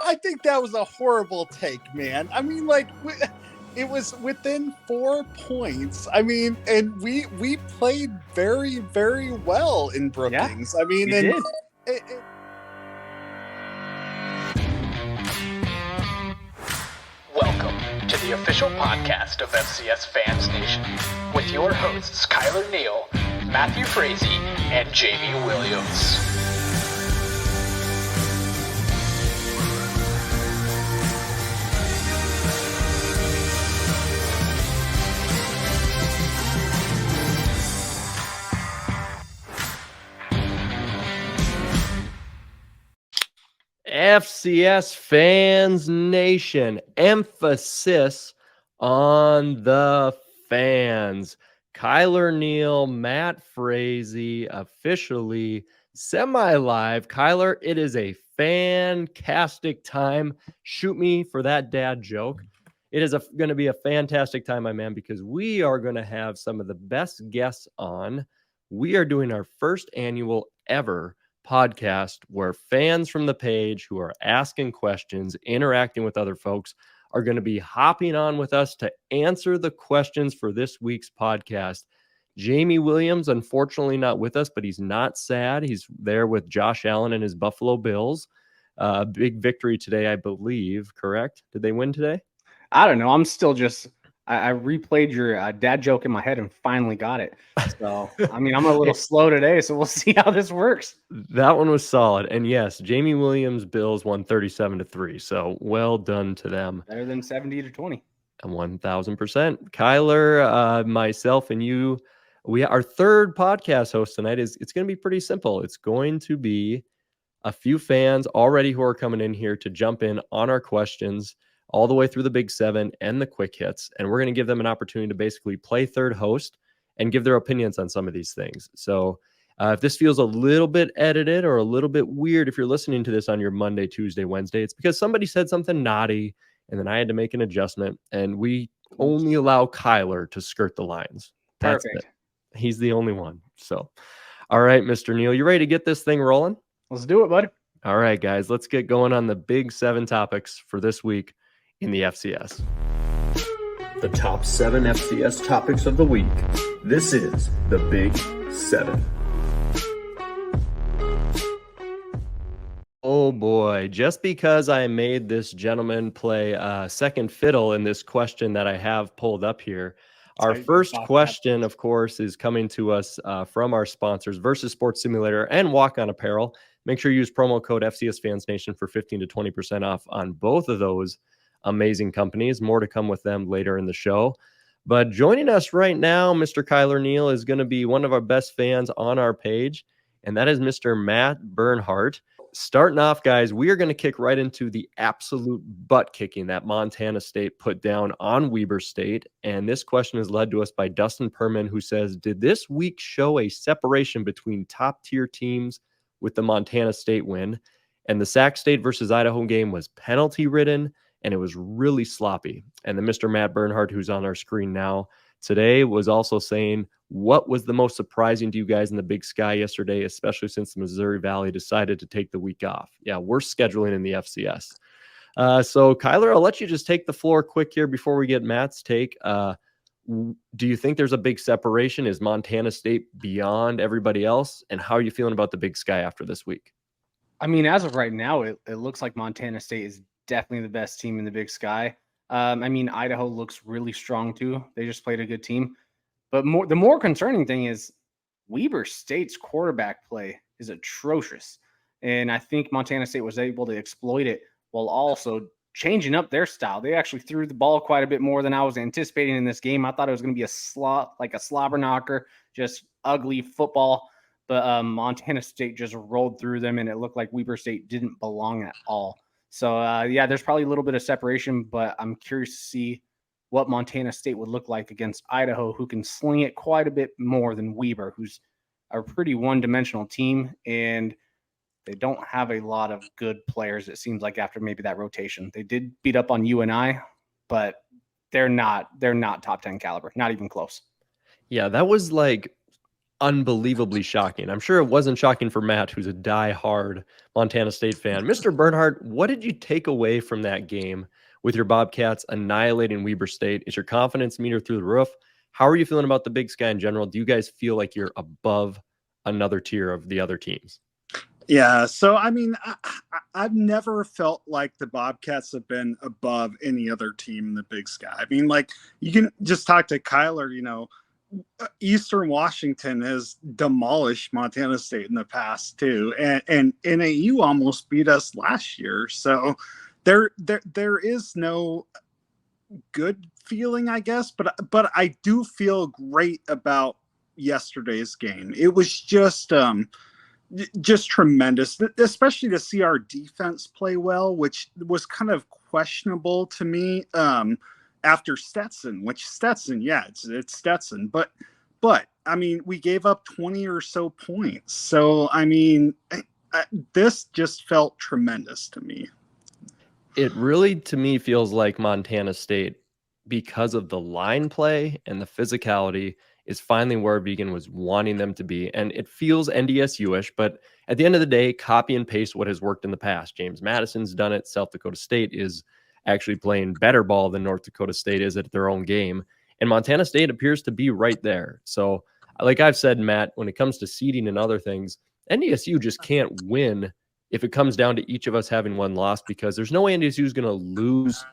I think that was a horrible take, man. I mean, like, it was within 4 points. I mean, and we played very, very well in Brookings. I mean, we did. Welcome to the official podcast of FCS Fans Nation with your hosts Kyler Neal, Matthew Frazee, and Jamie Williams. FCS Fans Nation, emphasis on the fans. Kyler Neal, Matt Frazee, officially semi-live. Kyler, it is a fantastic time. Shoot me for that dad joke. It is going to be a fantastic time, my man, because we are going to have some of the best guests on. We are doing our first annual ever podcast where fans from the page who are asking questions, interacting with other folks, are going to be hopping on with us to answer the questions for this week's podcast. Jamie Williams, unfortunately not with us, but he's not sad. He's there with Josh Allen and his Buffalo Bills. Big victory today, I believe, correct? Did they win today? I don't know. I'm still just... I replayed your dad joke in my head and finally got it. So, I mean, I'm a little slow today, so we'll see how this works. That one was solid. And yes, Jamie Williams Bills won 37-3. So well done to them. Better than 70-20. And 1,000%. Kyler, myself, and you, our third podcast host tonight it's going to be pretty simple. It's going to be a few fans already who are coming in here to jump in on our questions all the way through the Big Seven and the quick hits. And we're going to give them an opportunity to basically play third host and give their opinions on some of these things. So if this feels a little bit edited or a little bit weird, if you're listening to this on your Monday, Tuesday, Wednesday, it's because somebody said something naughty and then I had to make an adjustment, and we only allow Kyler to skirt the lines. That's Perfect. it. He's the only one. So, all right, Mr. Neal, you ready to get this thing rolling? Let's do it, bud. All right, guys, let's get going on the Big Seven topics for this week in the FCS. The top 7 FCS topics of the week. This is the Big 7. Oh boy, just because I made this gentleman play second fiddle in this question that I have pulled up here, our first question, of course, is coming to us from our sponsors, Versus Sports Simulator and Walk On Apparel. Make sure you use promo code FCS Fans Nation for 15 to 20% off on both of those amazing companies. More to come with them later in the show. But joining us right now, Mr. Kyler Neal, is going to be one of our best fans on our page, and that is Mr. Matt Bernhardt. Starting off, guys, we are going to kick right into the absolute butt kicking that Montana State put down on Weber State. And this question is led to us by Dustin Perman, who says, did this week show a separation between top tier teams with the Montana State win? And the Sac State versus Idaho game was penalty ridden, and it was really sloppy. And then Mr. Matt Bernhardt, who's on our screen now today, was also saying, what was the most surprising to you guys in the Big Sky yesterday, especially since the Missouri Valley decided to take the week off? Yeah, we're scheduling in the FCS. So, Kyler, I'll let you just take the floor quick here before we get Matt's take. Do you think there's a big separation? Is Montana State beyond everybody else? And how are you feeling about the Big Sky after this week? I mean, as of right now, it looks like Montana State is definitely the best team in the Big Sky. I mean, Idaho looks really strong too. They just played a good team. But the more concerning thing is Weber State's quarterback play is atrocious. And I think Montana State was able to exploit it while also changing up their style. They actually threw the ball quite a bit more than I was anticipating in this game. I thought it was going to be a slobber knocker, just ugly football. But Montana State just rolled through them, and it looked like Weber State didn't belong at all. So, yeah, there's probably a little bit of separation, but I'm curious to see what Montana State would look like against Idaho, who can sling it quite a bit more than Weber, who's a pretty one-dimensional team, and they don't have a lot of good players, it seems like, after maybe that rotation. They did beat up on UNI, but they're not top 10 caliber, not even close. Yeah, that was like unbelievably shocking. I'm sure it wasn't shocking for Matt, who's a die-hard Montana State fan. Mr. Bernhardt, what did you take away from that game with your Bobcats annihilating Weber State? Is your confidence meter through the roof? How are you feeling about the Big Sky in general? Do you guys feel like you're above another tier of the other teams? Yeah, so I mean, I've never felt like the Bobcats have been above any other team in the Big Sky. I mean, like, you can just talk to Kyler, you know, Eastern Washington has demolished Montana State in the past too, and NAU almost beat us last year. So there is no good feeling, I guess, but I do feel great about yesterday's game. It was just tremendous, especially to see our defense play well, which was kind of questionable to me after Stetson, yeah, it's Stetson, but I mean, we gave up 20 or so points. So, I mean, this just felt tremendous to me. It really, to me, feels like Montana State, because of the line play and the physicality, is finally where Vegan was wanting them to be. And it feels NDSU-ish, but at the end of the day, copy and paste what has worked in the past. James Madison's done it. South Dakota State is actually playing better ball than North Dakota State is at their own game. And Montana State appears to be right there. So like I've said, Matt, when it comes to seeding and other things, NDSU just can't win if it comes down to each of us having one loss, because there's no way NDSU is going to lose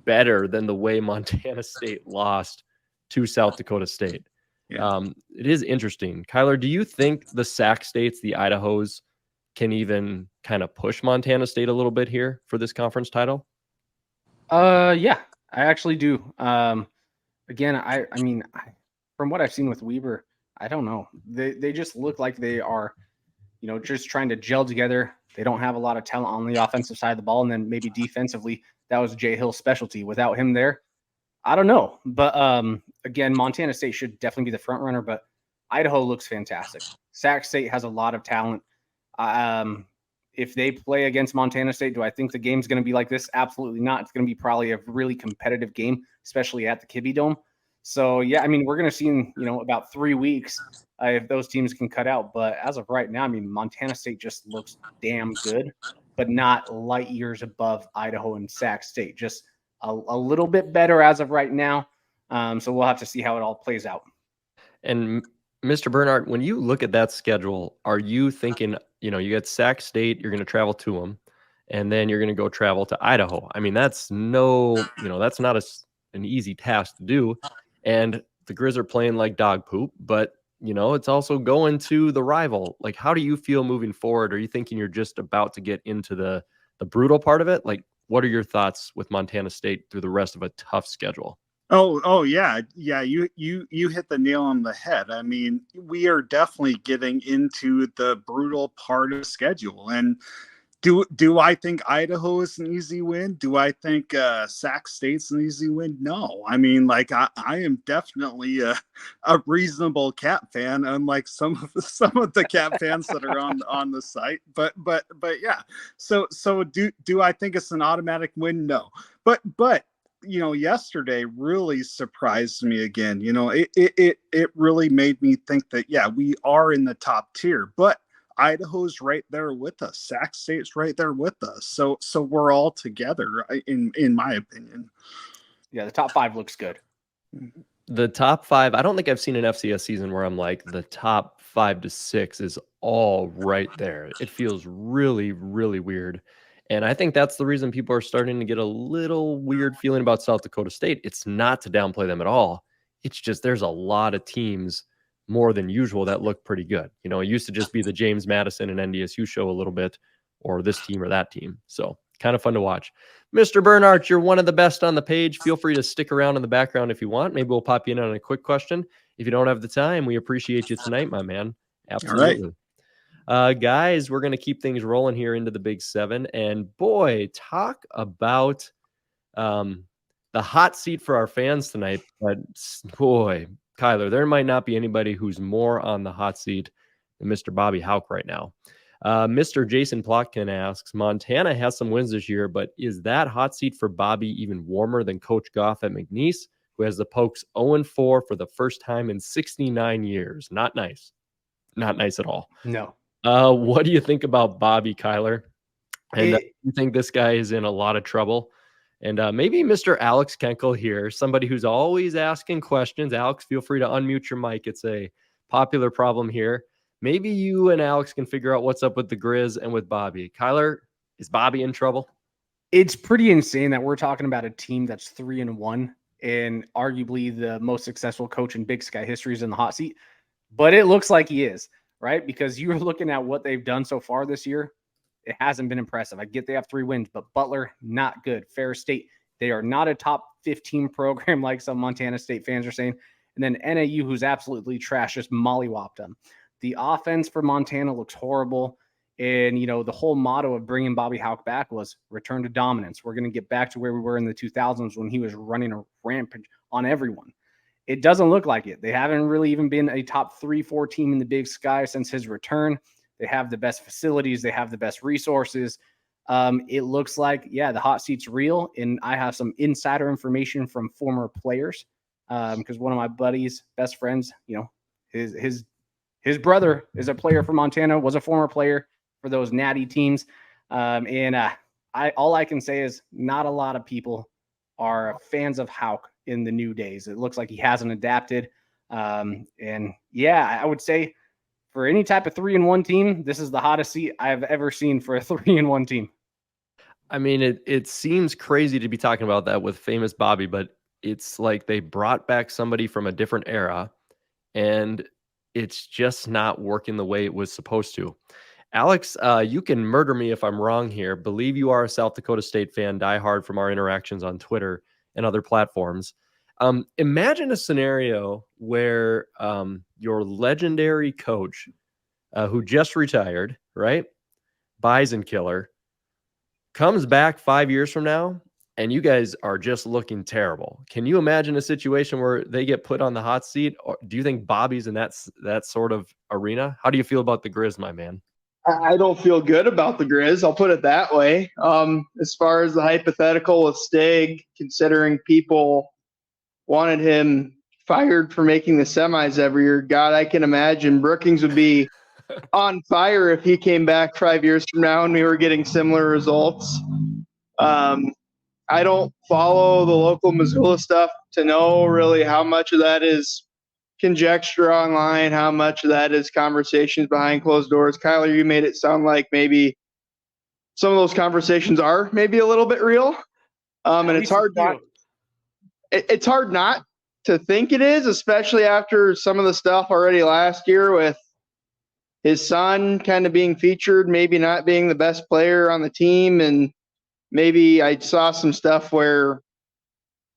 better than the way Montana State lost to South Dakota State. Yeah. It is interesting. Kyler, do you think the Sac States, the Idahos, can even kind of push Montana State a little bit here for this conference title? Yeah, I actually do. Again, I mean, from what I've seen with Weber, I don't know. They just look like they are, you know, just trying to gel together. They don't have a lot of talent on the offensive side of the ball, and then maybe defensively, that was Jay Hill's specialty. Without him there, I don't know. But again, Montana State should definitely be the front runner, but Idaho looks fantastic. Sac State has a lot of talent. If they play against Montana State, do I think the game's going to be like this? Absolutely not. It's going to be probably a really competitive game, especially at the Kibbe Dome. So, yeah, I mean, we're going to see in, you know, about 3 weeks if those teams can cut out. But as of right now, I mean, Montana State just looks damn good, but not light years above Idaho and Sac State. Just a little bit better as of right now. So we'll have to see how it all plays out. And Mr. Bernhardt, when you look at that schedule, are you thinking, you know, you got Sac State, you're going to travel to them, and then you're going to go travel to Idaho? I mean, that's that's not an easy task to do. And the Griz are playing like dog poop, but, you know, it's also going to the rival. Like, how do you feel moving forward? Are you thinking you're just about to get into the brutal part of it? Like, what are your thoughts with Montana State through the rest of a tough schedule? Oh yeah. You hit the nail on the head. I mean, we are definitely getting into the brutal part of the schedule. And do I think Idaho is an easy win? Do I think Sac State's an easy win? No. I mean, like I am definitely a reasonable Cat fan, unlike some of the Cat fans that are on the site. But yeah. So do I think it's an automatic win? No. But you know, yesterday really surprised me again. You know, it really made me think that, yeah, we are in the top tier, but Idaho's right there with us. Sac State's right there with us. So we're all together, in my opinion. Yeah, the top 5 looks good. The top 5, I don't think I've seen an FCS season where I'm like, the top 5 to 6 is all right there. It feels really, really weird. And I think that's the reason people are starting to get a little weird feeling about South Dakota State. It's not to downplay them at all. It's just there's a lot of teams more than usual that look pretty good. You know, it used to just be the James Madison and NDSU show a little bit, or this team or that team. So kind of fun to watch. Mr. Bernhardt, you're one of the best on the page. Feel free to stick around in the background if you want. Maybe we'll pop you in on a quick question. If you don't have the time, we appreciate you tonight, my man. Absolutely. All right. Guys, we're going to keep things rolling here into the Big 7. And boy, talk about the hot seat for our fans tonight. But boy, Kyler, there might not be anybody who's more on the hot seat than Mr. Bobby Houck right now. Mr. Jason Plotkin asks, Montana has some wins this year, but is that hot seat for Bobby even warmer than Coach Goff at McNeese, who has the Pokes 0-4 for the first time in 69 years? Not nice. not nice at all. No. What do you think about Bobby, Kyler? And you think this guy is in a lot of trouble? And maybe Mr. Alex Kenkel here, somebody who's always asking questions. Alex, feel free to unmute your mic. It's a popular problem here. Maybe you and Alex can figure out what's up with the Griz and with Bobby. Kyler, is Bobby in trouble? It's pretty insane that we're talking about a team that's 3-1 and arguably the most successful coach in Big Sky history is in the hot seat. But it looks like he is, right? Because you're looking at what they've done so far this year. It hasn't been impressive. I get they have 3 wins, but Butler, not good. Ferris State, they are not a top 15 program like some Montana State fans are saying. And then NAU, who's absolutely trash, just mollywopped them. The offense for Montana looks horrible. And, you know, the whole motto of bringing Bobby Hauck back was return to dominance. We're going to get back to where we were in the 2000s when he was running a rampage on everyone. It doesn't look like it. They haven't really even been a top 3-4 team in the Big Sky since his return. They have the best facilities. They have the best resources. It looks like, yeah, the hot seat's real. And I have some insider information from former players because one of my buddies, best friends, you know, his brother is a player for Montana, was a former player for those natty teams. All I can say is not a lot of people are fans of Hauck in the new days. It looks like he hasn't adapted. And yeah, I would say for any type of 3-1 team, this is the hottest seat I've ever seen for a 3-1 team. I mean, it seems crazy to be talking about that with famous Bobby, but it's like they brought back somebody from a different era and it's just not working the way it was supposed to. Alex, you can murder me if I'm wrong here. Believe you are a South Dakota State fan, diehard from our interactions on Twitter and other platforms. Imagine a scenario where your legendary coach who just retired, right? Bison Killer, comes back 5 years from now and you guys are just looking terrible. Can you imagine a situation where they get put on the hot seat? Or do you think Bobby's in that sort of arena? How do you feel about the Griz, my man? I don't feel good about the Griz. I'll put it that way. As far as the hypothetical with Stig, considering people wanted him fired for making the semis every year, God, I can imagine Brookings would be on fire if he came back 5 years from now and we were getting similar results. I don't follow the local Missoula stuff to know really how much of that is conjecture online, how much of that is conversations behind closed doors. Kyler, you made it sound like maybe some of those conversations are maybe a little bit real. And it's hard not to think it is, especially after some of the stuff already last year with his son kind of being featured, maybe not being the best player on the team. And maybe I saw some stuff where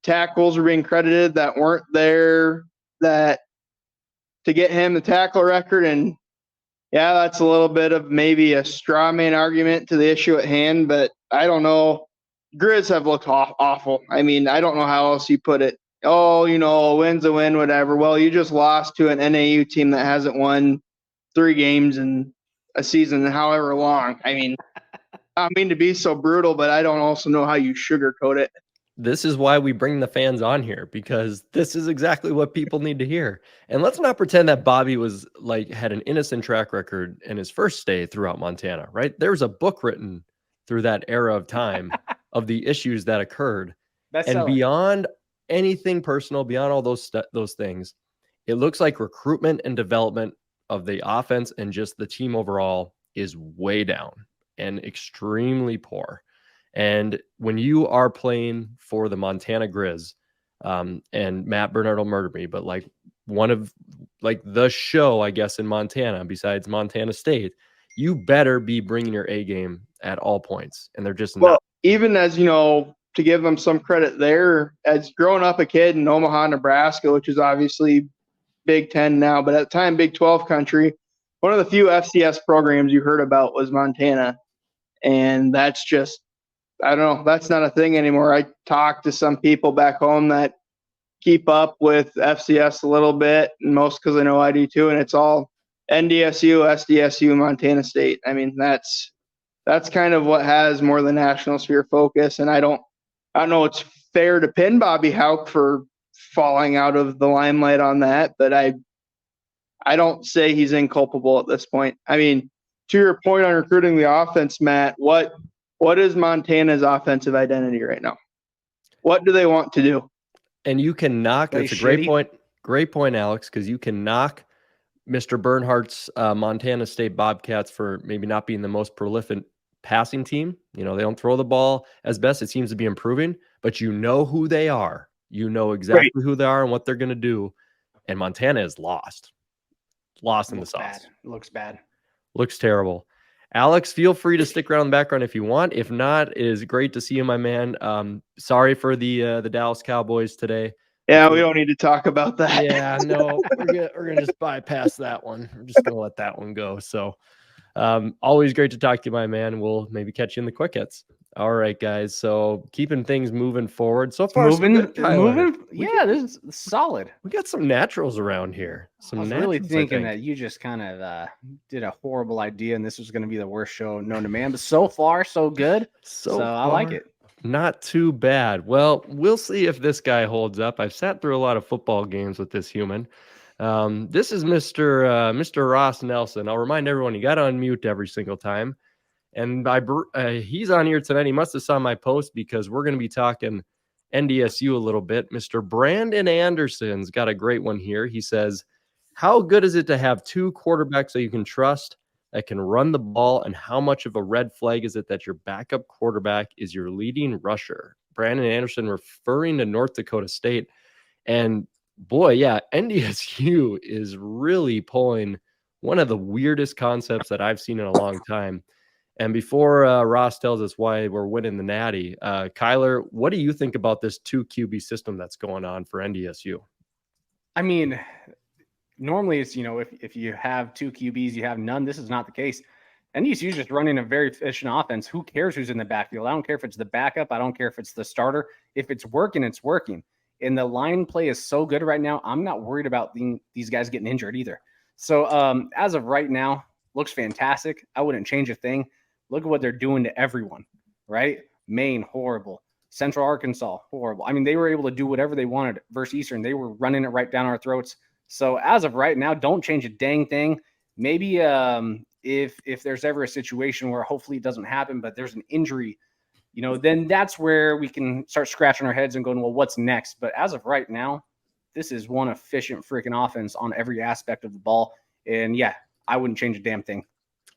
tackles were being credited that weren't there, that to get him the tackle record. And yeah, that's a little bit of maybe a straw man argument to the issue at hand, but I don't know. Griz have looked awful. I mean, I don't know how else you put it. Oh, you know, a win's a win, whatever. Well, you just lost to an NAU team that hasn't won 3 games in a season, however long. I mean, I don't mean to be so brutal, but I don't also know how you sugarcoat it. This is why we bring the fans on here, because this is exactly what people need to hear. And let's not pretend that Bobby was had an innocent track record in his first stay throughout Montana, right? There's a book written through that era of time of the issues that occurred. And beyond anything personal, beyond all those things, it looks like recruitment and development of the offense and just the team overall is way down and extremely poor. And when you are playing for the Montana Griz, and Matt Bernard will murder me, but one of the show, I guess, in Montana, besides Montana State, you better be bringing your A game at all points. And they're just not. Even as, you know, to give them some credit there, as growing up a kid in Omaha, Nebraska, which is obviously Big 10 now, but at the time, Big 12 country, one of the few FCS programs you heard about was Montana. And that's just, I don't know, that's not a thing anymore. I talked to some people back home that keep up with FCS a little bit, and most because I know I do too, and it's all NDSU, SDSU, Montana State. I mean, that's kind of what has more the national sphere focus, and I don't know it's fair to pin Bobby Hauck for falling out of the limelight on that, but I I don't say he's inculpable at this point. I mean, to your point on recruiting the offense, Matt, what is Montana's offensive identity right now? What do they want to do? And you can knock, Play that's a shitty. great point, Alex, because you can knock Mr. Bernhardt's Montana State Bobcats for maybe not being the most prolific passing team. They don't throw the ball as best. It seems to be improving, but you know who they are. You know exactly who they are and what they're going to do. And Montana is lost in the sauce. Looks bad. Looks terrible. Alex, feel free to stick around in the background if you want. If not, it is great to see you, my man. Sorry for the Dallas Cowboys today. Yeah, we don't need to talk about that. Yeah, no, we're gonna just bypass that one. We're just gonna let that one go. So, always great to talk to you, my man. We'll maybe catch you in the quick hits. All right, guys. So keeping things moving forward. So far, moving. Yeah, this is solid. We got some naturals around here. I was really thinking that you just kind of did a horrible idea, and this was going to be the worst show known to man. But so far, so good. So I like it. Not too bad. Well, we'll see if this guy holds up. I've sat through a lot of football games with this human. This is Mr. Ross Nelson. I'll remind everyone, you got to unmute every single time. And he's on here tonight. He must have saw my post because we're going to be talking NDSU a little bit. Mr. Brandon Anderson's got a great one here. He says, how good is it to have two quarterbacks that you can trust that can run the ball, and how much of a red flag is it that your backup quarterback is your leading rusher? Brandon Anderson referring to North Dakota State. And boy, yeah, NDSU is really pulling one of the weirdest concepts that I've seen in a long time. And before Ross tells us why we're winning the Natty, Kyler, what do you think about this 2 QB system that's going on for NDSU? I mean, normally it's, if you have 2 QBs, you have none. This is not the case. NDSU is just running a very efficient offense. Who cares who's in the backfield? I don't care if it's the backup. I don't care if it's the starter. If it's working, it's working. And the line play is so good right now. I'm not worried about these guys getting injured either. So as of right now, looks fantastic. I wouldn't change a thing. Look at what they're doing to everyone, right? Maine, horrible. Central Arkansas, horrible. I mean, they were able to do whatever they wanted versus Eastern. They were running it right down our throats. So as of right now, don't change a dang thing. Maybe if there's ever a situation where hopefully it doesn't happen, but there's an injury, then that's where we can start scratching our heads and going, well, what's next? But as of right now, this is one efficient freaking offense on every aspect of the ball. And yeah, I wouldn't change a damn thing.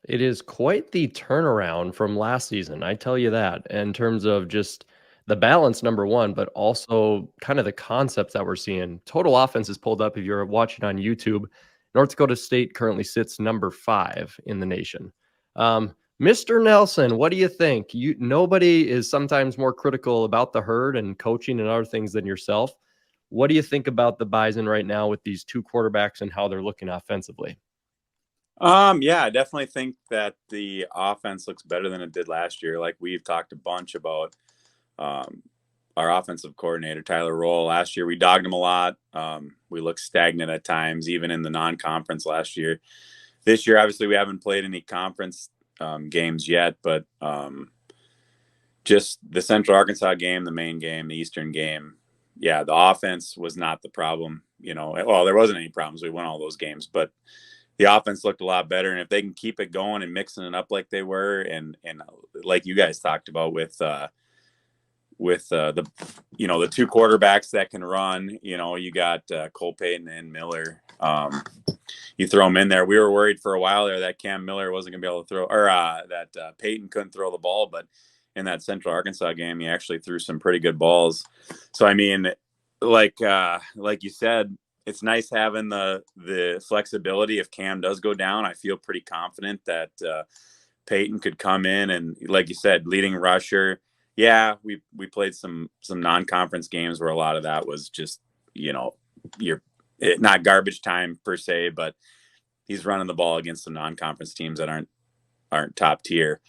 It is quite the turnaround from last season. I tell you that, in terms of just the balance, number one, but also kind of the concepts that we're seeing. Total offense is pulled up. If you're watching on YouTube, North Dakota State currently sits number 5 in the nation. Mr. Nelson, what do you think? Nobody is sometimes more critical about the herd and coaching and other things than yourself. What do you think about the Bison right now with these 2 quarterbacks and how they're looking offensively? Yeah, I definitely think that the offense looks better than it did last year. Like we've talked a bunch about our offensive coordinator, Tyler Roll. Last year, we dogged him a lot. We looked stagnant at times, even in the non-conference last year. This year, obviously, we haven't played any conference games yet, but just the Central Arkansas game, the Maine game, the Eastern game, yeah, the offense was not the problem. Well, there wasn't any problems. We won all those games, but the offense looked a lot better. And if they can keep it going and mixing it up like they were, and like you guys talked about with the 2 quarterbacks that can run, you got Cole Payton and Miller. You throw them in there. We were worried for a while there that Cam Miller wasn't going to be able to throw, or that Payton couldn't throw the ball. But in that Central Arkansas game, he actually threw some pretty good balls. So, I mean, like you said, it's nice having the flexibility. If Cam does go down, I feel pretty confident that Payton could come in and, like you said, leading rusher. Yeah, we played some non-conference games where a lot of that was just, not garbage time per se, but he's running the ball against some non-conference teams that aren't top tier.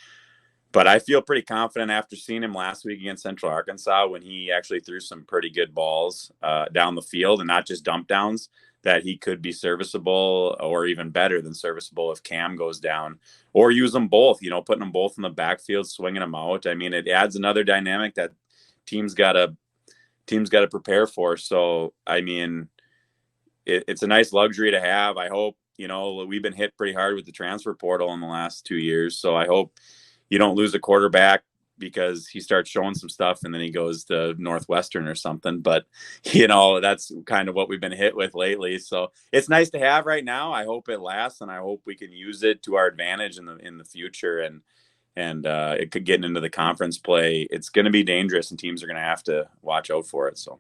But I feel pretty confident after seeing him last week against Central Arkansas when he actually threw some pretty good balls down the field and not just dump downs, that he could be serviceable or even better than serviceable if Cam goes down, or use them both, putting them both in the backfield, swinging them out. I mean, it adds another dynamic that teams got to prepare for. So, I mean, it's a nice luxury to have. I hope we've been hit pretty hard with the transfer portal in the last 2 years. So I hope you don't lose a quarterback because he starts showing some stuff and then he goes to Northwestern or something. But, that's kind of what we've been hit with lately. So it's nice to have right now. I hope it lasts, and I hope we can use it to our advantage in the future. And it could get into the conference play. It's going to be dangerous, and teams are going to have to watch out for it. So,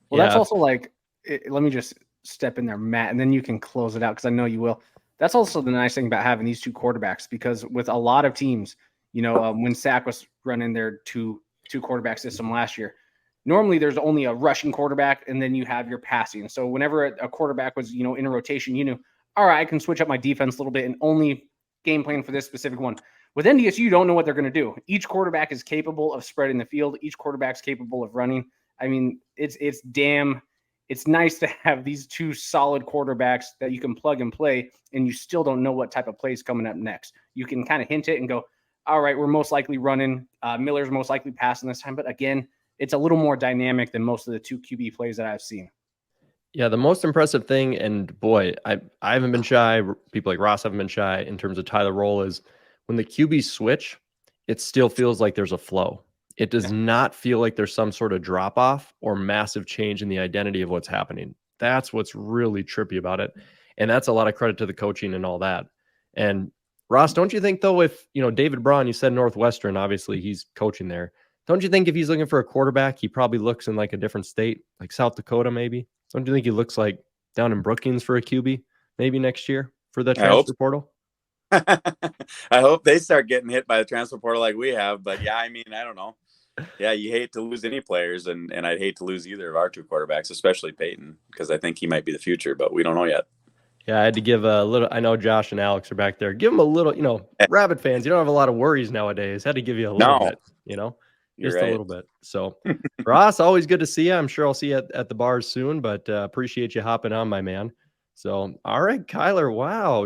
well, that's also let me just step in there, Matt, and then you can close it out because I know you will. That's also the nice thing about having these two quarterbacks, because with a lot of teams, when Sac was running their two quarterback system last year, normally there's only a rushing quarterback and then you have your passing. So whenever a quarterback was, in a rotation, all right, I can switch up my defense a little bit and only game plan for this specific one. With NDSU, you don't know what they're going to do. Each quarterback is capable of spreading the field. Each quarterback's capable of running. I mean, it's nice to have these two solid quarterbacks that you can plug and play, and you still don't know what type of play is coming up next. You can kind of hint it and go, all right, we're most likely running. Miller's most likely passing this time. But again, it's a little more dynamic than most of the two QB plays that I've seen. Yeah, the most impressive thing, and boy, I haven't been shy. People like Ross haven't been shy in terms of Tyler Roll, is when the QBs switch, it still feels like there's a flow. It does not feel like there's some sort of drop off or massive change in the identity of what's happening. That's what's really trippy about it. And that's a lot of credit to the coaching and all that. And Ross, don't you think, though, if, David Braun, you said Northwestern, obviously he's coaching there. Don't you think if he's looking for a quarterback, he probably looks in like a different state, like South Dakota, maybe? Don't you think he looks like down in Brookings for a QB maybe next year for the transfer portal? I hope they start getting hit by the transfer portal like we have. But yeah, I don't know. Yeah, you hate to lose any players, and I'd hate to lose either of our two quarterbacks, especially Payton, because I think he might be the future, but we don't know yet. Yeah, I had to give a little. I know Josh and Alex are back there. Give them a little. Rabbit fans, you don't have a lot of worries nowadays. Had to give you a little bit. Just a little bit. So, Ross, always good to see you. I'm sure I'll see you at the bars soon, but appreciate you hopping on, my man. So, all right, Kyler. Wow,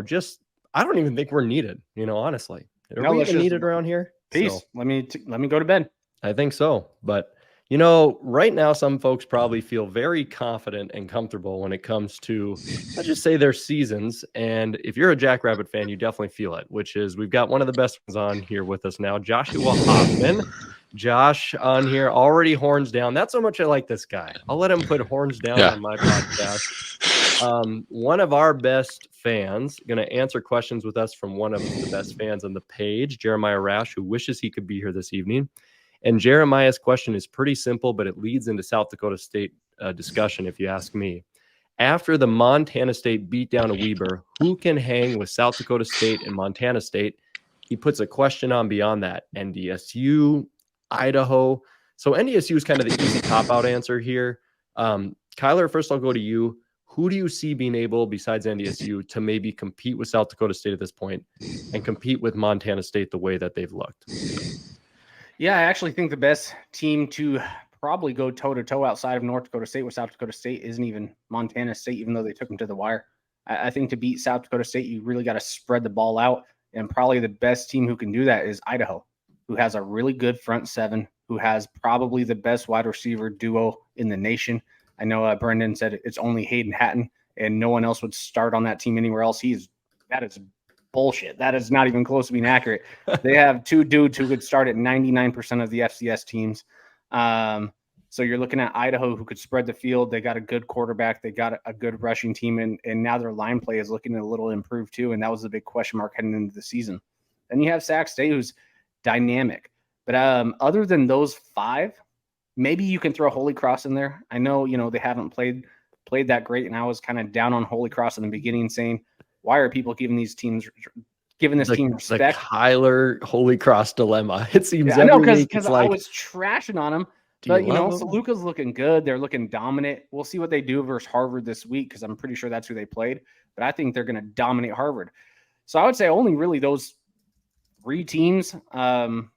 I don't even think we're needed. Honestly, are we even needed around here? Peace. So, let me go to bed. I think so, but. Right now, some folks probably feel very confident and comfortable when it comes to, let's just say, their seasons. And if you're a Jackrabbit fan, you definitely feel it, which is we've got one of the best ones on here with us now, Joshua Hoffman. Josh on here, already horns down. That's how much I like this guy. I'll let him put horns down on my podcast. One of our best fans, going to answer questions with us from one of the best fans on the page, Jeremiah Rash, who wishes he could be here this evening. And Jeremiah's question is pretty simple, but it leads into South Dakota State discussion, if you ask me. After the Montana State beat down a Weber, who can hang with South Dakota State and Montana State? He puts a question on beyond that. NDSU, Idaho. So NDSU is kind of the easy cop-out answer here. Kyler, first I'll go to you. Who do you see being able, besides NDSU, to maybe compete with South Dakota State at this point and compete with Montana State the way that they've looked? Yeah, I actually think the best team to probably go toe-to-toe outside of North Dakota State with South Dakota State isn't even Montana State, even though they took them to the wire. I think to beat South Dakota State, you really got to spread the ball out, and probably the best team who can do that is Idaho, who has a really good front seven, who has probably the best wide receiver duo in the nation. I know Brendan said it's only Hayden Hatton, and no one else would start on that team anywhere else. That is bullshit. That is not even close to being accurate. They have two dudes who could start at 99% of the FCS teams. So you're looking at Idaho, who could spread the field. They got a good quarterback. They got a good rushing team, and now their line play is looking a little improved too, and that was the big question mark heading into the season. Then you have Sac State, who's dynamic. But other than those five, maybe you can throw Holy Cross in there. I know, they haven't played that great, and I was kind of down on Holy Cross in the beginning, saying, why are people giving this team respect? The Kyler Holy Cross dilemma. It seems every week because I was trashing on him. But, Saluka's looking good. They're looking dominant. We'll see what they do versus Harvard this week because I'm pretty sure that's who they played. But I think they're going to dominate Harvard. So I would say only really those three teams can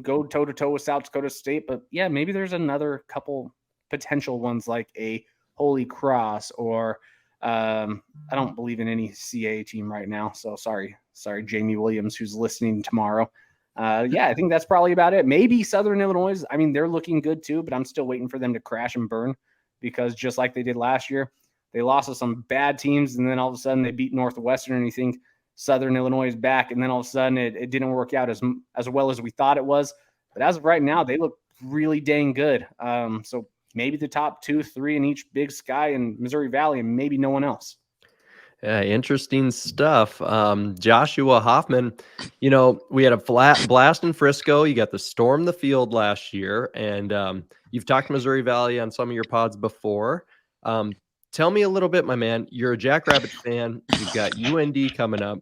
go toe-to-toe with South Dakota State. But, yeah, maybe there's another couple potential ones like a Holy Cross or I don't believe in any CA team right now. So sorry, Jamie Williams, who's listening tomorrow. I think that's probably about it. Maybe Southern Illinois. I mean, they're looking good too, but I'm still waiting for them to crash and burn because just like they did last year, they lost to some bad teams, and then all of a sudden they beat Northwestern, and you think Southern Illinois is back, and then all of a sudden it didn't work out as well as we thought it was. But as of right now, they look really dang good. So maybe the top 2, 3 in each Big Sky and Missouri Valley, and maybe no one else. Yeah, interesting stuff. Joshua Hoffman, we had a flat blast in Frisco. You got the storm the field last year, and you've talked Missouri Valley on some of your pods before. Tell me a little bit, my man. You're a Jackrabbits fan. You've got UND coming up.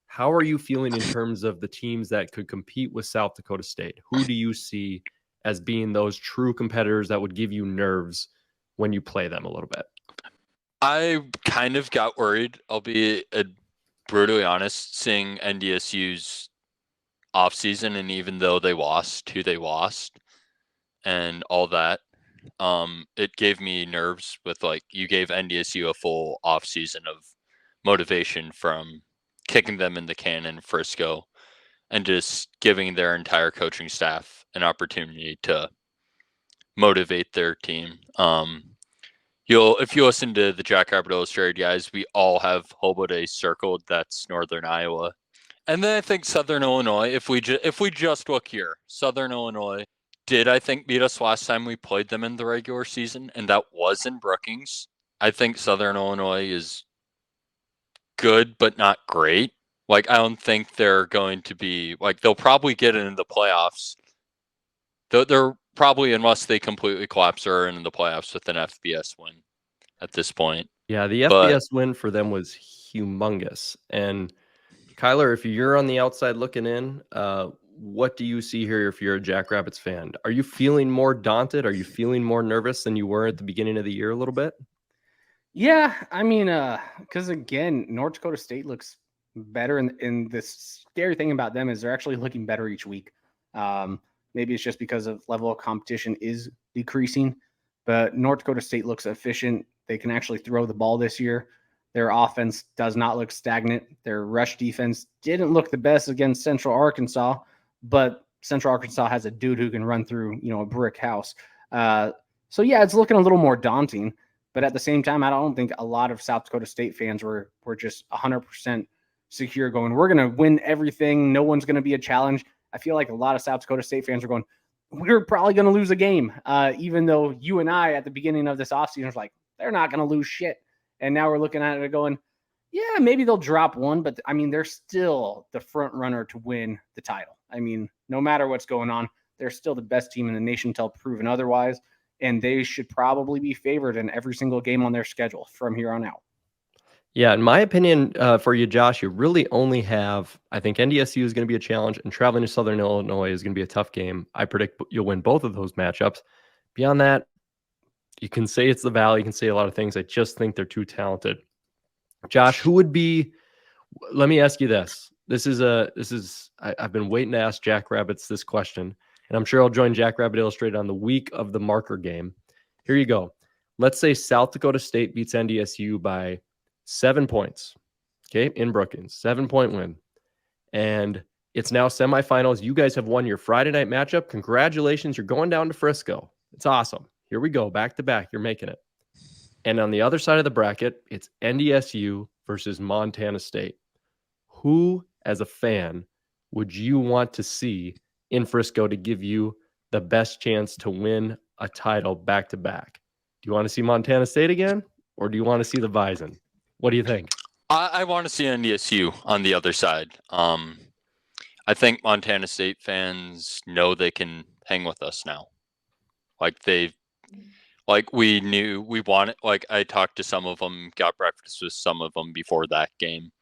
How are you feeling in terms of the teams that could compete with South Dakota State? Who do you see as being those true competitors that would give you nerves when you play them a little bit? I kind of got worried, I'll be brutally honest, seeing NDSU's offseason, and even though they lost who they lost and all that, it gave me nerves with, like, you gave NDSU a full offseason of motivation from kicking them in the can in Frisco and just giving their entire coaching staff an opportunity to motivate their team. If you listen to the Jackrabbit Illustrated guys, we all have Hoboday circled. That's Northern Iowa. And then I think Southern Illinois, if we just look here, Southern Illinois did, I think, beat us last time we played them in the regular season, and that was in Brookings. I think Southern Illinois is good, but not great. Like, I don't think they're going to be, like, they'll probably get into the playoffs. They're probably, unless they completely collapse, are in the playoffs with an FBS win at this point. Yeah, the FBS win for them was humongous. And Kyler, if you're on the outside looking in, what do you see here if you're a Jackrabbits fan? Are you feeling more daunted? Are you feeling more nervous than you were at the beginning of the year a little bit? Yeah, I mean, because again, North Dakota State looks better, and the scary thing about them is they're actually looking better each week. Maybe it's just because of level of competition is decreasing, but North Dakota State looks efficient. They can actually throw the ball this year. Their offense does not look stagnant. Their rush defense didn't look the best against Central Arkansas, but Central Arkansas has a dude who can run through, a brick house. So yeah, it's looking a little more daunting, but at the same time, I don't think a lot of South Dakota State fans were just 100% secure going, we're going to win everything. No one's going to be a challenge. I feel like a lot of South Dakota State fans are going, we're probably going to lose a game, even though you and I at the beginning of this offseason was like, they're not going to lose shit. And now we're looking at it going, yeah, maybe they'll drop one, but I mean, they're still the front runner to win the title. I mean, no matter what's going on, they're still the best team in the nation until proven otherwise, and they should probably be favored in every single game on their schedule from here on out. Yeah, in my opinion, for you, Josh, you really only have, I think NDSU is going to be a challenge, and traveling to Southern Illinois is going to be a tough game. I predict you'll win both of those matchups. Beyond that, you can say it's the Valley. You can say a lot of things. I just think they're too talented. Josh, who would be, let me ask you this. I've been waiting to ask Jackrabbits this question, and I'm sure I'll join Jackrabbit Illustrated on the week of the marker game. Here you go. Let's say South Dakota State beats NDSU by 7 points, okay, in Brookings, 7-point win. And it's now semifinals. You guys have won your Friday night matchup. Congratulations. You're going down to Frisco. It's awesome. Here we go. Back to back. You're making it. And on the other side of the bracket, it's NDSU versus Montana State. Who, as a fan, would you want to see in Frisco to give you the best chance to win a title back to back? Do you want to see Montana State again, or do you want to see the Bison? What do you think? I want to see NDSU on the other side. I think Montana State fans know they can hang with us now. We knew we wanted, I talked to some of them, got breakfast with some of them before that game.